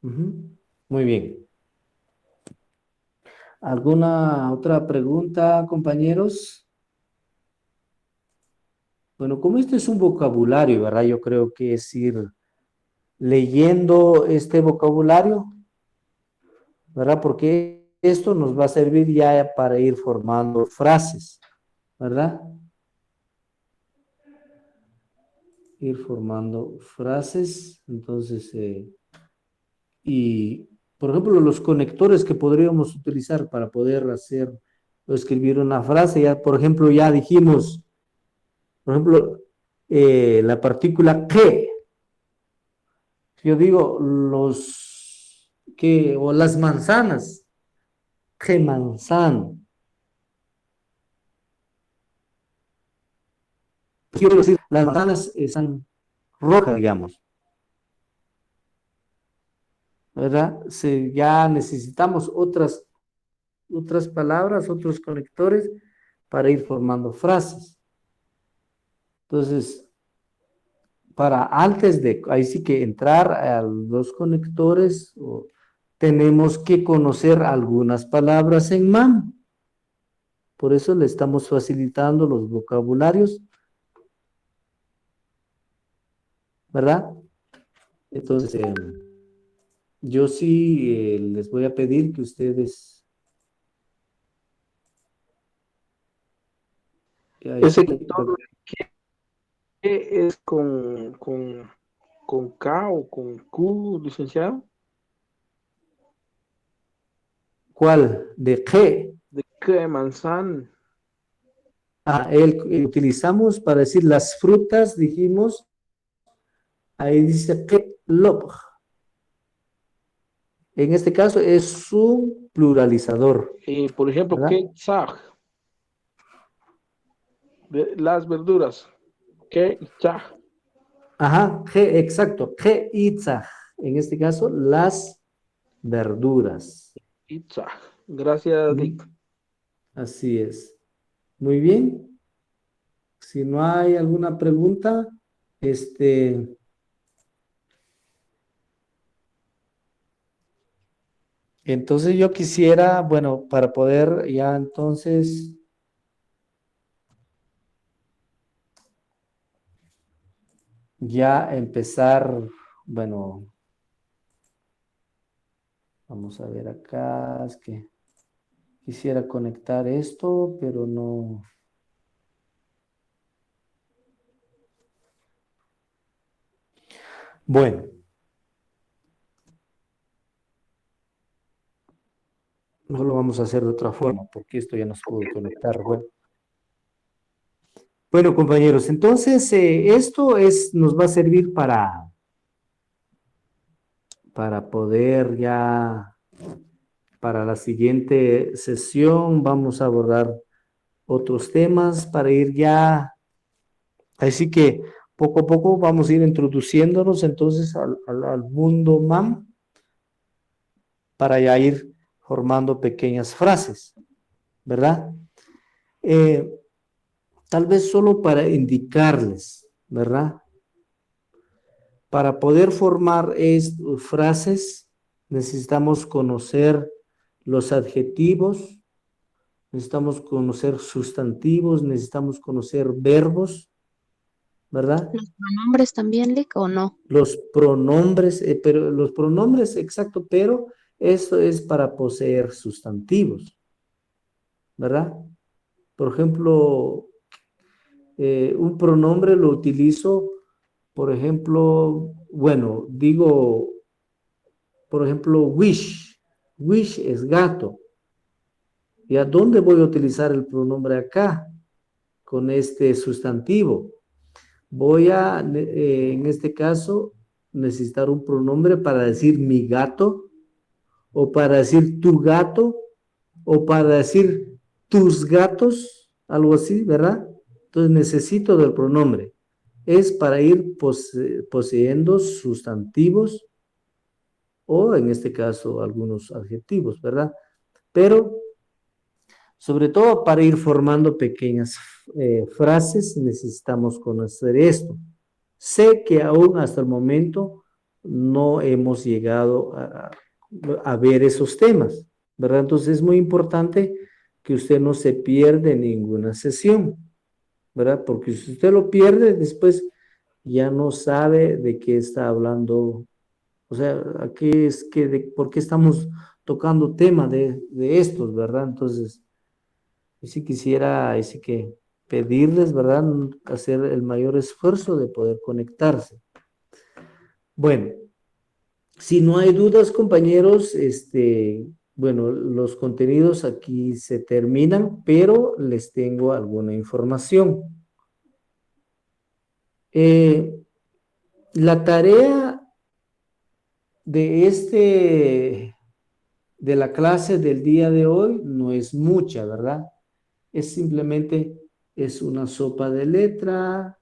Ujú. Muy bien. ¿Alguna otra pregunta, compañeros? Bueno, como este es un vocabulario, ¿verdad? Yo creo que es ir leyendo este vocabulario, ¿verdad? Porque esto nos va a servir ya para ir formando frases, ¿verdad? Ir formando frases, entonces, y por ejemplo, los conectores que podríamos utilizar para poder hacer o escribir una frase, ya, por ejemplo, ya dijimos, por ejemplo, la partícula que. Yo digo o las manzanas, que manzana. Quiero decir, las manzanas están rojas, digamos, ¿verdad? Ya necesitamos otras palabras, otros conectores para ir formando frases. Entonces, antes de, ahí sí que entrar a los conectores, tenemos que conocer algunas palabras en MAM. Por eso le estamos facilitando los vocabularios, ¿verdad? Entonces, yo sí les voy a pedir que ustedes... Ese todo que es con con K o con Q, licenciado? ¿Cuál? ¿De qué? De qué manzana. Utilizamos para decir las frutas, dijimos, ahí dice que lob. En este caso es un pluralizador, Por ejemplo, ¿verdad? ¿qué tzaj? Las verduras. ¿Qué tzaj? Ajá, exacto, que itzah. En este caso, las verduras. Itzaj. Gracias, ¿Mm? Lick. Así es. Muy bien. Si no hay alguna pregunta, entonces yo quisiera, bueno, para poder ya entonces ya empezar, bueno, vamos a ver acá, es que quisiera conectar esto, pero no. Bueno. No lo vamos a hacer de otra forma, porque esto ya no se puede conectar. Bueno, compañeros, entonces esto nos va a servir para poder ya, para la siguiente sesión, vamos a abordar otros temas para ir ya. Así que poco a poco vamos a ir introduciéndonos entonces al mundo MAM para ya ir formando pequeñas frases, ¿verdad? Tal vez solo para indicarles, ¿verdad? Para poder formar frases necesitamos conocer los adjetivos, necesitamos conocer sustantivos, necesitamos conocer verbos, ¿verdad? ¿Los pronombres también, Lick, o no? Los pronombres, pero los pronombres, exacto, pero eso es para poseer sustantivos, ¿verdad? Por ejemplo, un pronombre lo utilizo, por ejemplo, bueno, digo, por ejemplo, wish. Wish es gato. ¿Y a dónde voy a utilizar el pronombre acá? Con este sustantivo. Voy a, en este caso, necesitar un pronombre para decir mi gato, o para decir tu gato, o para decir tus gatos, algo así, ¿verdad? Entonces necesito del pronombre. Es para ir poseyendo sustantivos o en este caso algunos adjetivos, ¿verdad? Pero sobre todo para ir formando pequeñas frases necesitamos conocer esto. Sé que aún hasta el momento no hemos llegado a ver esos temas, ¿verdad? Entonces es muy importante que usted no se pierda en ninguna sesión, ¿verdad? Porque si usted lo pierde, después ya no sabe de qué está hablando. O sea, aquí es ¿por qué estamos tocando tema de estos, verdad? Entonces, yo sí quisiera, así que pedirles, ¿verdad? Hacer el mayor esfuerzo de poder conectarse. Bueno, si no hay dudas, compañeros, bueno, los contenidos aquí se terminan, pero les tengo alguna información. La tarea de de la clase del día de hoy no es mucha, ¿verdad? Es simplemente, es una sopa de letra,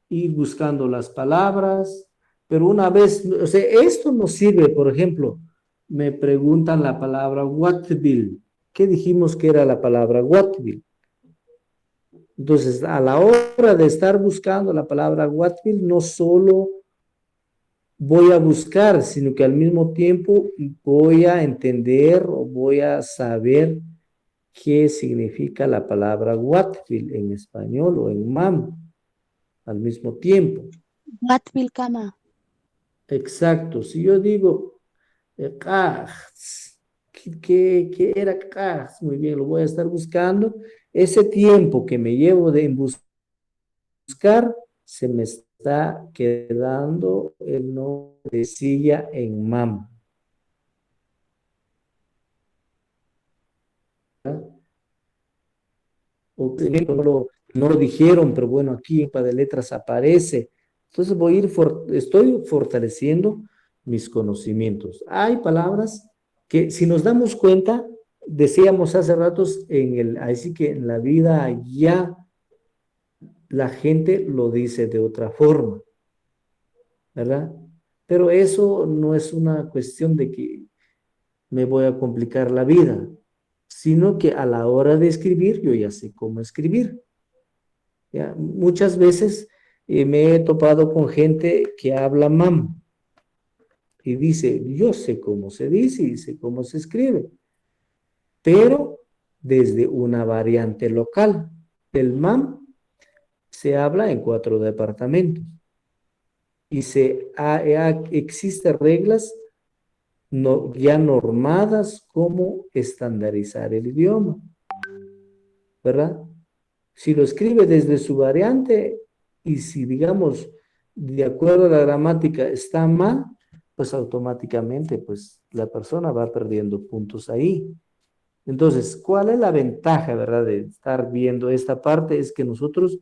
ir buscando las palabras, pero una vez, o sea, esto nos sirve, por ejemplo, me preguntan la palabra Watteville. ¿Qué dijimos que era la palabra Watteville? Entonces, a la hora de estar buscando la palabra Watteville, no solo voy a buscar, sino que al mismo tiempo voy a entender o voy a saber qué significa la palabra Watteville en español o en MAM al mismo tiempo. Watteville, cama. Exacto. Si yo digo ¿qué era Cars? Muy bien, lo voy a estar buscando. Ese tiempo que me llevo de buscar se me está está quedando el nombre de silla en mam. O no lo dijeron, pero bueno, aquí en de letras aparece. Entonces estoy fortaleciendo mis conocimientos. Hay palabras que si nos damos cuenta, decíamos hace ratos, así que en la vida ya la gente lo dice de otra forma, ¿verdad? Pero eso no es una cuestión de que me voy a complicar la vida, sino que a la hora de escribir, yo ya sé cómo escribir. ¿Ya? Muchas veces me he topado con gente que habla mam y dice, yo sé cómo se dice y sé cómo se escribe, pero desde una variante local. El mam se habla en 4 departamentos y existen reglas ya normadas cómo estandarizar el idioma, ¿verdad? Si lo escribe desde su variante y si, digamos, de acuerdo a la gramática está mal, pues automáticamente, pues la persona va perdiendo puntos ahí. Entonces, ¿cuál es la ventaja, verdad, de estar viendo esta parte? Es que nosotros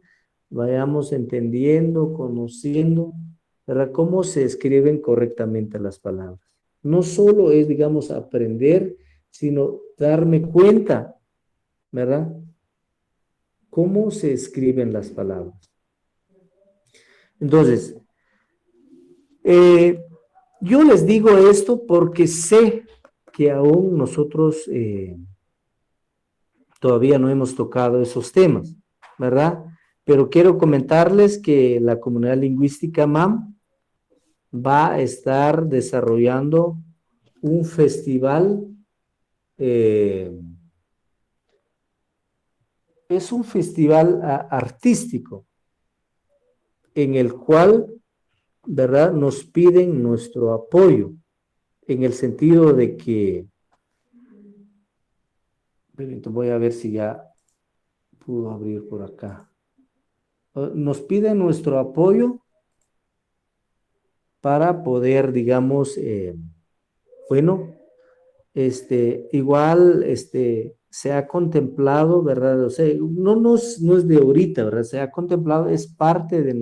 vayamos entendiendo, conociendo, ¿verdad? Cómo se escriben correctamente las palabras. No solo es, digamos, aprender, sino darme cuenta, ¿verdad? Cómo se escriben las palabras. Entonces, yo les digo esto porque sé que aún nosotros todavía no hemos tocado esos temas, ¿verdad? Pero quiero comentarles que la comunidad lingüística MAM va a estar desarrollando un festival, es un festival artístico en el cual, ¿verdad?, nos piden nuestro apoyo, en el sentido de que, voy a ver si ya pudo abrir por acá. Nos piden nuestro apoyo para poder, digamos, bueno, igual, se ha contemplado, ¿verdad? O sea, no es de ahorita, ¿verdad? Se ha contemplado, es parte de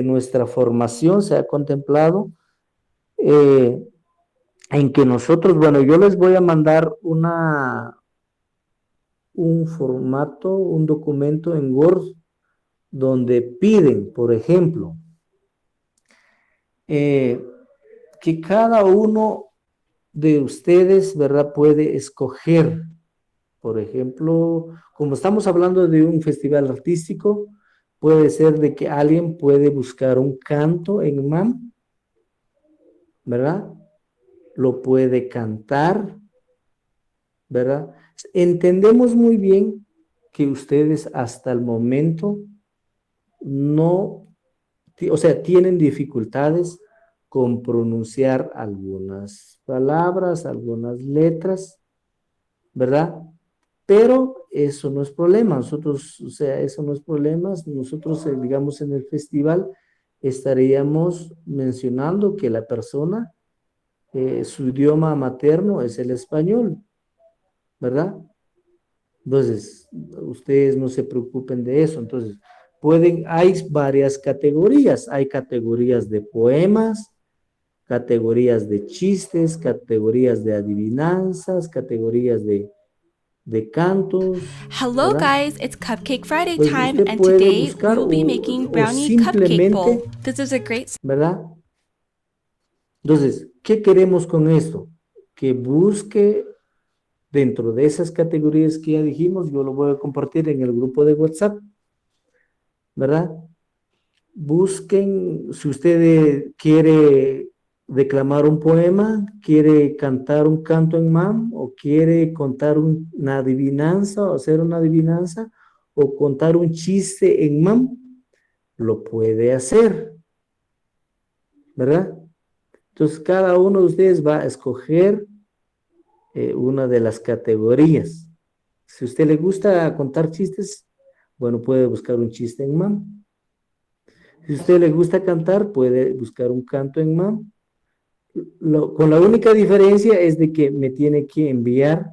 nuestra formación, se ha contemplado en que nosotros, bueno, yo les voy a mandar un formato, un documento en Word, donde piden, por ejemplo, que cada uno de ustedes, ¿verdad?, puede escoger, por ejemplo, como estamos hablando de un festival artístico, puede ser de que alguien puede buscar un canto en MAM, ¿verdad? Lo puede cantar, ¿verdad? Entendemos muy bien que ustedes hasta el momento no, o sea, tienen dificultades con pronunciar algunas palabras, algunas letras, ¿verdad? Pero eso no es problema, nosotros, o sea, eso no es problema, nosotros, digamos, en el festival estaríamos mencionando que la persona, su idioma materno es el español, ¿verdad? Entonces, ustedes no se preocupen de eso. Entonces, hay varias categorías. Hay categorías de poemas, categorías de chistes, categorías de adivinanzas, categorías de cantos. Hello ¿verdad? guys, it's Cupcake Friday Pues time usted and puede today buscar we will be o making brownie cupcake simplemente, bowl. This is a great ¿verdad? Entonces, ¿qué queremos con esto? Que busque dentro de esas categorías que ya dijimos, yo lo voy a compartir en el grupo de WhatsApp, ¿verdad? Busquen, si usted quiere declamar un poema, quiere cantar un canto en MAM, o quiere contar una adivinanza, o hacer una adivinanza, o contar un chiste en MAM, lo puede hacer, ¿verdad? Entonces, cada uno de ustedes va a escoger una de las categorías. Si a usted le gusta contar chistes, bueno, puede buscar un chiste en MAM. Si a usted le gusta cantar, puede buscar un canto en MAM. Con la única diferencia es de que me tiene que enviar,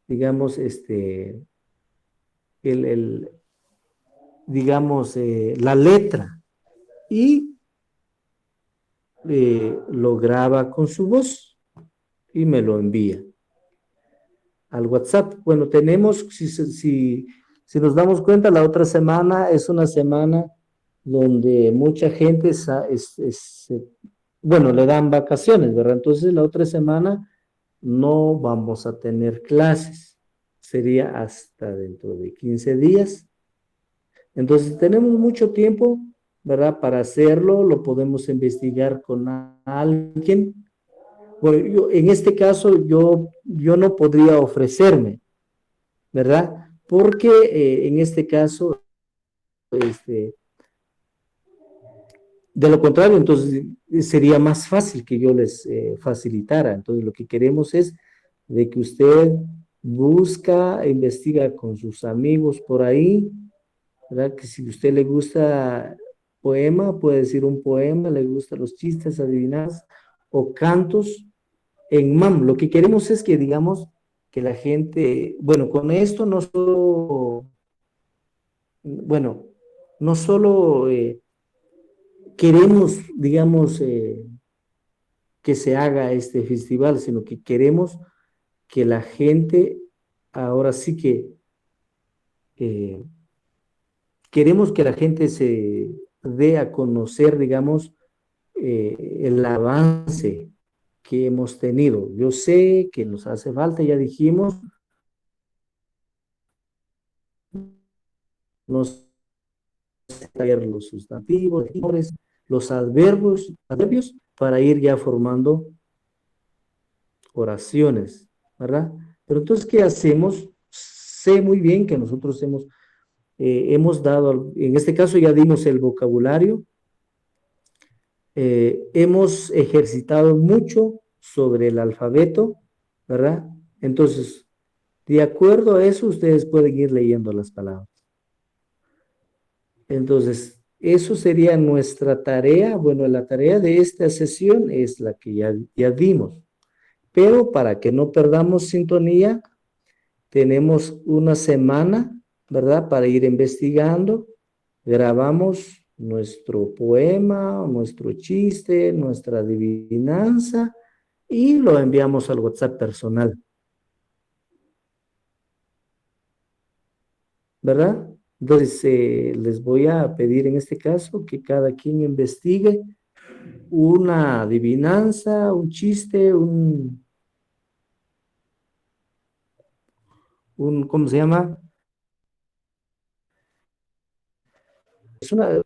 digamos, digamos, la letra y lo graba con su voz y me lo envía al WhatsApp. Bueno, tenemos, si nos damos cuenta, la otra semana es una semana donde mucha gente bueno, le dan vacaciones, ¿verdad? Entonces la otra semana no vamos a tener clases. Sería hasta dentro de 15 días. Entonces tenemos mucho tiempo, ¿verdad? Para hacerlo, lo podemos investigar con alguien. Bueno, en este caso yo no podría ofrecerme, ¿verdad? Porque en este caso, de lo contrario, entonces sería más fácil que yo les facilitara. Entonces lo que queremos es de que usted busca, investiga con sus amigos por ahí, ¿verdad? Que si a usted le gusta poema, puede decir un poema, le gustan los chistes, adivinanzas o cantos en MAM. Lo que queremos es que, digamos, que la gente, bueno, con esto no solo, bueno, no solo queremos, digamos, que se haga este festival, sino que queremos que la gente, ahora sí que, queremos que la gente se dé a conocer, digamos, el avance que hemos tenido. Yo sé que nos hace falta, ya dijimos, nos ver los sustantivos, los adverbios para ir ya formando oraciones, ¿verdad? Pero entonces, ¿qué hacemos? Sé muy bien que nosotros hemos dado, en este caso ya dimos el vocabulario, hemos ejercitado mucho sobre el alfabeto, ¿verdad? Entonces, de acuerdo a eso, ustedes pueden ir leyendo las palabras. Entonces, eso sería nuestra tarea. Bueno, la tarea de esta sesión es la que ya dimos. Pero para que no perdamos sintonía, tenemos una semana, ¿verdad? Para ir investigando. Grabamos nuestro poema, nuestro chiste, nuestra adivinanza y lo enviamos al WhatsApp personal. ¿Verdad? Entonces, les voy a pedir en este caso que cada quien investigue una adivinanza, un chiste, ¿cómo se llama? Es una...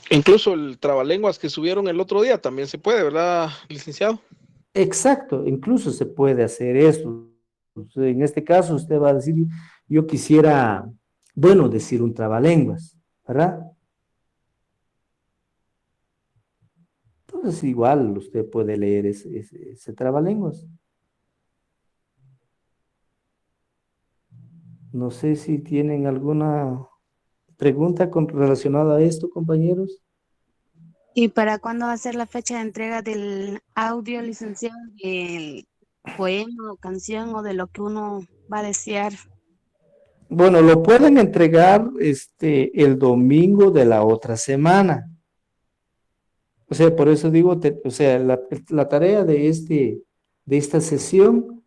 Incluso el trabalenguas que subieron el otro día también se puede, ¿verdad, licenciado? Exacto, incluso se puede hacer eso. En este caso usted va a decir, yo quisiera, bueno, decir un trabalenguas, ¿verdad? Entonces igual usted puede leer ese trabalenguas. No sé si tienen alguna pregunta relacionada a esto, compañeros. ¿Y para cuándo va a ser la fecha de entrega del audio, licenciado, del poema o canción o de lo que uno va a desear? Bueno, lo pueden entregar el domingo de la otra semana. O sea, por eso digo, o sea, la tarea de esta sesión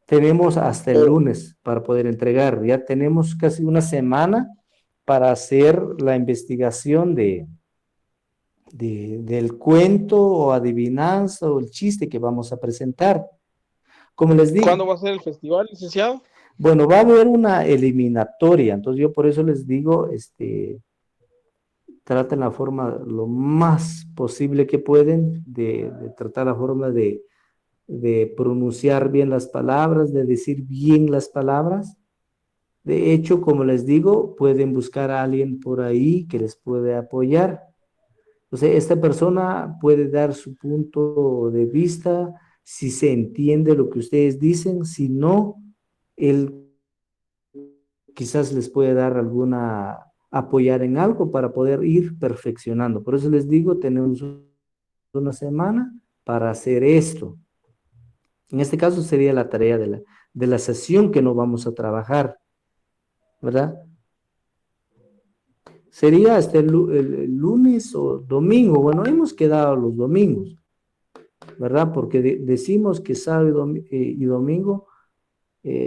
tenemos hasta el lunes para poder entregar. Ya tenemos casi una semana para hacer la investigación del cuento o adivinanza o el chiste que vamos a presentar. Como les digo. ¿Cuándo va a ser el festival, licenciado? Bueno, va a haber una eliminatoria, entonces yo por eso les digo, traten la forma lo más posible que pueden de tratar la forma de pronunciar bien las palabras, de decir bien las palabras. De hecho, como les digo, pueden buscar a alguien por ahí que les puede apoyar. O sea, esta persona puede dar su punto de vista, si se entiende lo que ustedes dicen, si no, él quizás les puede dar apoyar en algo para poder ir perfeccionando. Por eso les digo, tenemos una semana para hacer esto. En este caso sería la tarea de la sesión que no vamos a trabajar, ¿verdad? Sería el lunes o domingo. Bueno, hemos quedado los domingos, ¿verdad? Porque decimos que sábado y domingo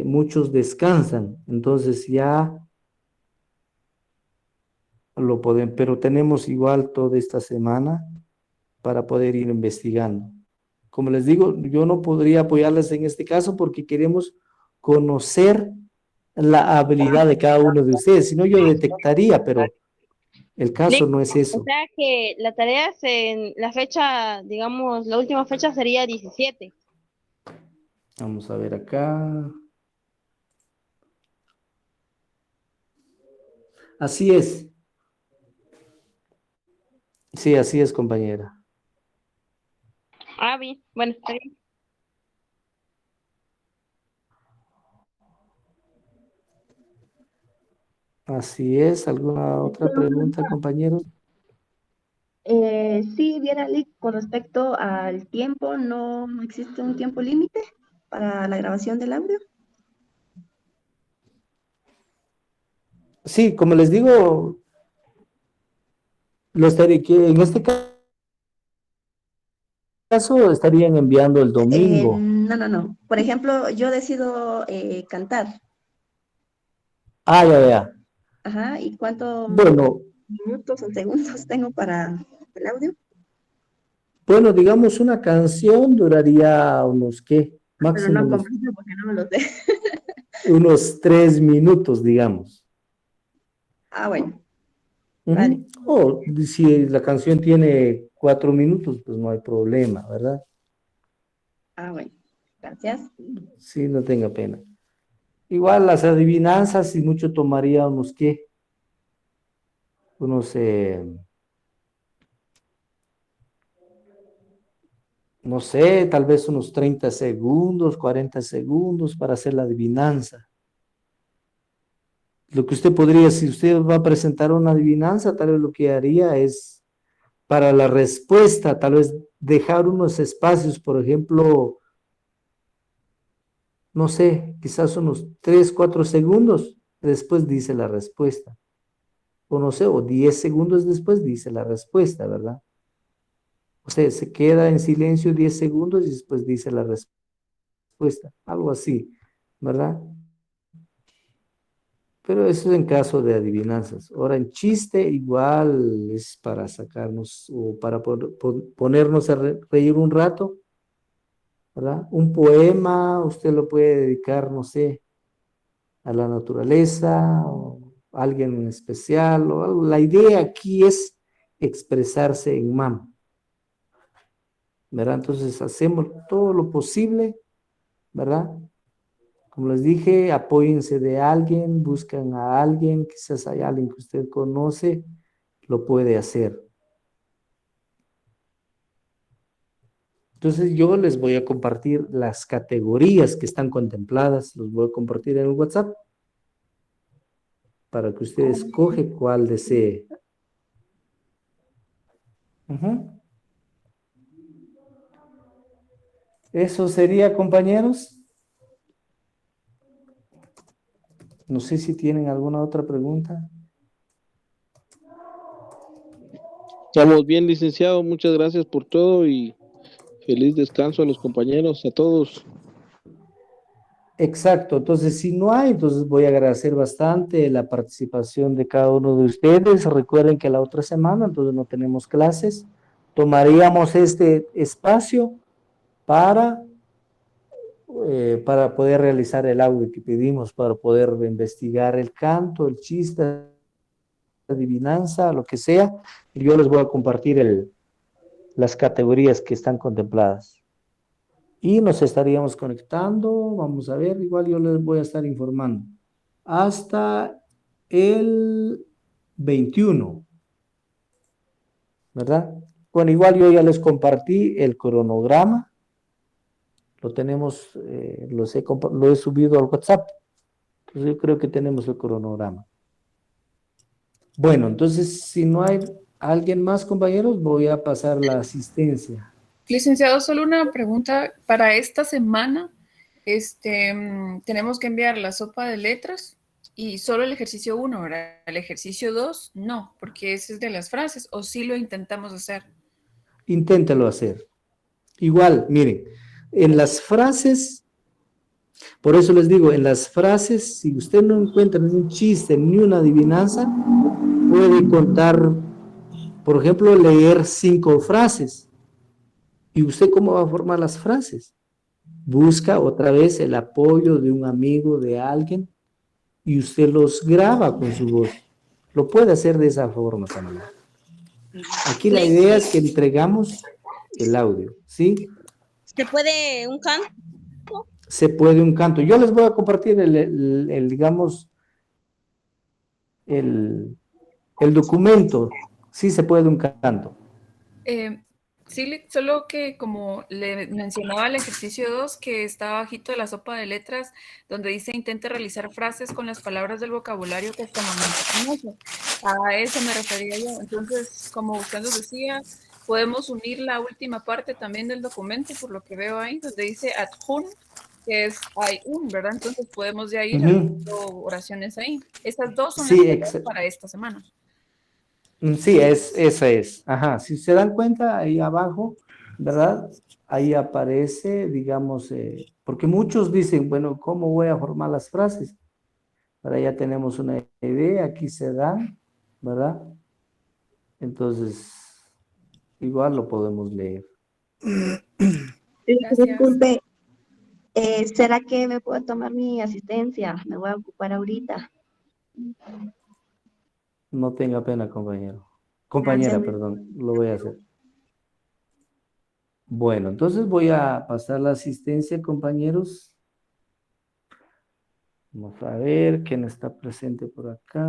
muchos descansan, entonces ya lo pueden, pero tenemos igual toda esta semana para poder ir investigando. Como les digo, yo no podría apoyarles en este caso porque queremos conocer la habilidad de cada uno de ustedes, si no yo detectaría, pero el caso no es O eso. sea que la tarea, la fecha, digamos, la última fecha sería 17. Vamos a ver acá. Así es. Sí, así es, compañera. Ah, bien, bueno, está bien. Así es. ¿Alguna otra pregunta, compañeros? Sí, viera, Lick, con respecto al tiempo, ¿no existe un tiempo límite para la grabación del audio? Sí, como les digo, en este caso estarían enviando el domingo. No. Por ejemplo, yo decido cantar. Ah, ya. Ajá, ¿y cuántos Bueno, minutos o segundos tengo para el audio? bueno, digamos una canción duraría unos, ¿qué? Pero Máximo no completo porque no me lo sé. unos 3 minutos, digamos. Ah, bueno, Ujú. vale. O si la canción tiene 4 minutos, pues no hay problema, ¿verdad? Ah, bueno, gracias. Sí, no tenga pena. Igual las adivinanzas, si mucho tomaría unos, ¿qué? Unos, no sé, tal vez unos 30 segundos, 40 segundos para hacer la adivinanza. Lo que usted podría, si usted va a presentar una adivinanza, tal vez lo que haría es, para la respuesta, tal vez dejar unos espacios, por ejemplo, no sé, quizás unos 3, 4 segundos, después dice la respuesta. O no sé, o 10 segundos después dice la respuesta, ¿verdad? O sea, se queda en silencio 10 segundos y después dice la respuesta, algo así, ¿verdad? Pero eso es en caso de adivinanzas. Ahora, en chiste, igual es para sacarnos o para ponernos a reír un rato, ¿verdad? Un poema, usted lo puede dedicar, no sé, a la naturaleza, o a alguien en especial, o algo. La idea aquí es expresarse en MAM, ¿verdad? Entonces, hacemos todo lo posible, ¿verdad? Como les dije, apóyense de alguien, buscan a alguien, quizás hay alguien que usted conoce, lo puede hacer. Entonces yo les voy a compartir las categorías que están contempladas, los voy a compartir en el WhatsApp para que usted escoge cuál desee. Ujú. Eso sería, compañeros. No sé si tienen alguna otra pregunta. Estamos bien, licenciado. Muchas gracias por todo y feliz descanso a los compañeros, a todos. Exacto, entonces si no hay, entonces voy a agradecer bastante la participación de cada uno de ustedes. Recuerden que la otra semana entonces no tenemos clases. Tomaríamos este espacio para poder realizar el audio que pedimos, para poder investigar el canto, el chiste, la adivinanza, lo que sea. Y yo les voy a compartir las categorías que están contempladas. Y nos estaríamos conectando, vamos a ver, igual yo les voy a estar informando, hasta el 21, ¿verdad? Bueno, igual yo ya les compartí el cronograma, lo tenemos, lo he subido al WhatsApp, Entonces yo creo que tenemos el cronograma. Bueno, entonces si no hay alguien más, compañeros, voy a pasar la asistencia. Licenciado, solo una pregunta. Para esta semana, tenemos que enviar la sopa de letras y solo el ejercicio 1, ¿verdad? El ejercicio 2, no, porque ese es de las frases, o sí lo intentamos hacer. Inténtelo hacer. Igual, miren, en las frases, por eso les digo, en las frases, si usted no encuentra ni un chiste ni una adivinanza, puede contar, por ejemplo, leer 5 frases. ¿Y usted cómo va a formar las frases? Busca otra vez el apoyo de un amigo, de alguien, y usted los graba con su voz. Lo puede hacer de esa forma también. Aquí la idea es que entregamos el audio, ¿sí? ¿Se puede un canto? Se puede un canto. Yo les voy a compartir digamos, el documento. Sí se puede un canto. Sí, solo que como le mencionaba el ejercicio 2, que está bajito de la sopa de letras, donde dice intente realizar frases con las palabras del vocabulario que hasta el momento conoce. A eso me refería yo. Entonces, como usted nos decía, podemos unir la última parte también del documento, por lo que veo ahí, donde dice adjun, que es hay un, ¿verdad? Entonces podemos ya ir haciendo oraciones ahí. Estas dos son las Sí, tareas para esta semana. sí, esa es. Ajá, si se dan cuenta ahí abajo, ¿verdad? Ahí aparece, digamos, porque muchos dicen, bueno, ¿cómo voy a formar las frases? Ahora ya tenemos una idea, aquí se dan, ¿verdad? Entonces, igual lo podemos leer. Disculpe, ¿será que me puedo tomar mi asistencia? Me voy a ocupar ahorita. No tenga pena, compañero. Compañera, perdón, lo voy a hacer. Bueno, entonces voy a pasar la asistencia, compañeros. Vamos a ver quién está presente por acá.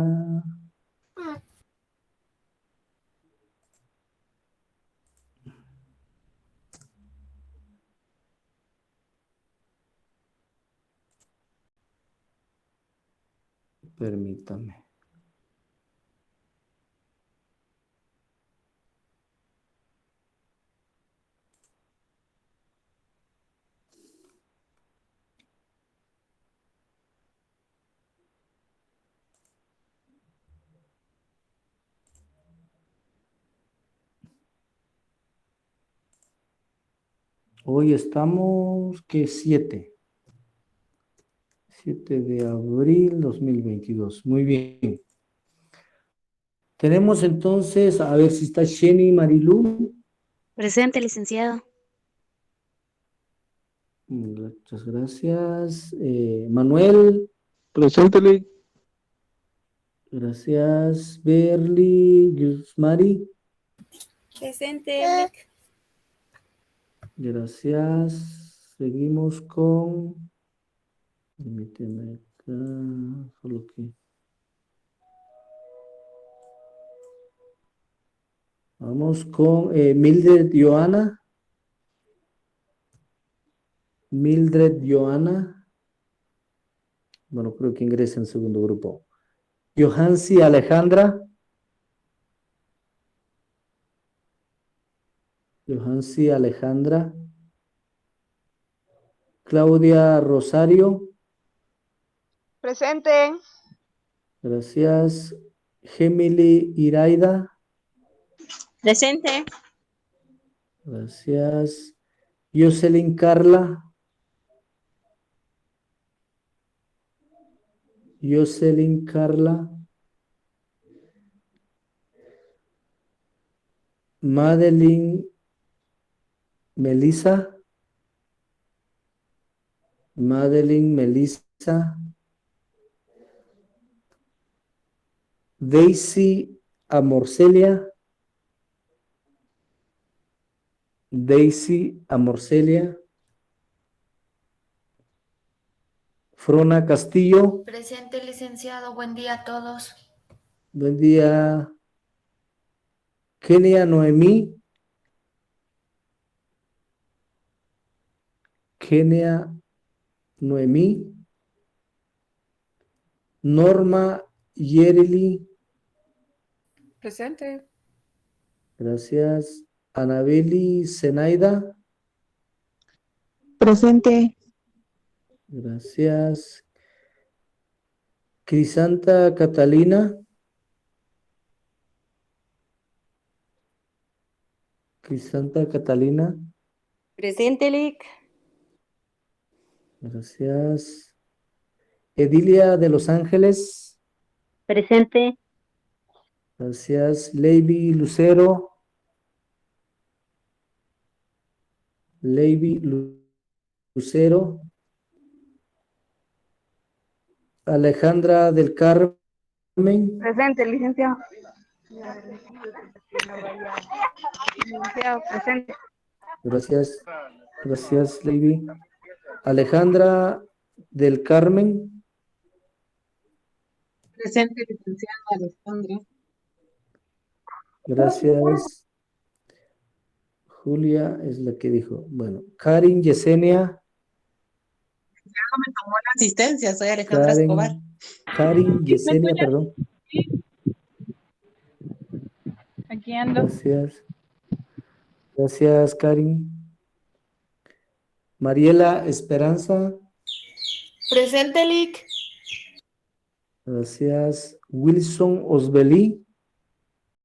Permítame. Hoy estamos, ¿qué? 7 de abril 2022. Muy bien. Tenemos entonces, a ver si está Jenny Marilu. Presente, licenciado. Muchas gracias. Manuel. Presente, Lic. Gracias. Berly, Yusmari. Presente, Lic. Gracias. Seguimos con. Permíteme acá. Solo que. Vamos con Mildred Joana. Mildred Joana. Bueno, creo que ingresa en segundo grupo. Johansi Alejandra. Johansi Alejandra. Claudia Rosario. Presente. Gracias. Gemily Iraida. Presente. Gracias. Jocelyn Carla. Jocelyn Carla. Madeline Melissa. Madeline Melissa. Daisy Amorcelia. Daisy Amorcelia. Frona Castillo. Presente, licenciado. Buen día a todos. Buen día. Kenia Noemí. Kenia Noemí. Norma Yereli. Presente. Gracias. Anabeli Zenaida. Presente. Gracias. Crisanta Catalina. Crisanta Catalina. Presente, Lick. Gracias. Edilia de Los Ángeles. Presente. Gracias. Leiby Lucero. Leiby Lucero. Alejandra del Carmen. Presente, licenciado. Licenciado, presente. Gracias. Gracias, Leiby. Alejandra del Carmen. Presente, licenciado Alejandra. Gracias. Julia es la que dijo. Bueno, Karin Yesenia. Ya no me tomó la asistencia, soy Alejandra Escobar. Karin Yesenia, perdón. Aquí ando. Gracias. Gracias, Karin. Mariela Esperanza. Presente, Lick. Gracias. Wilson Osbelí.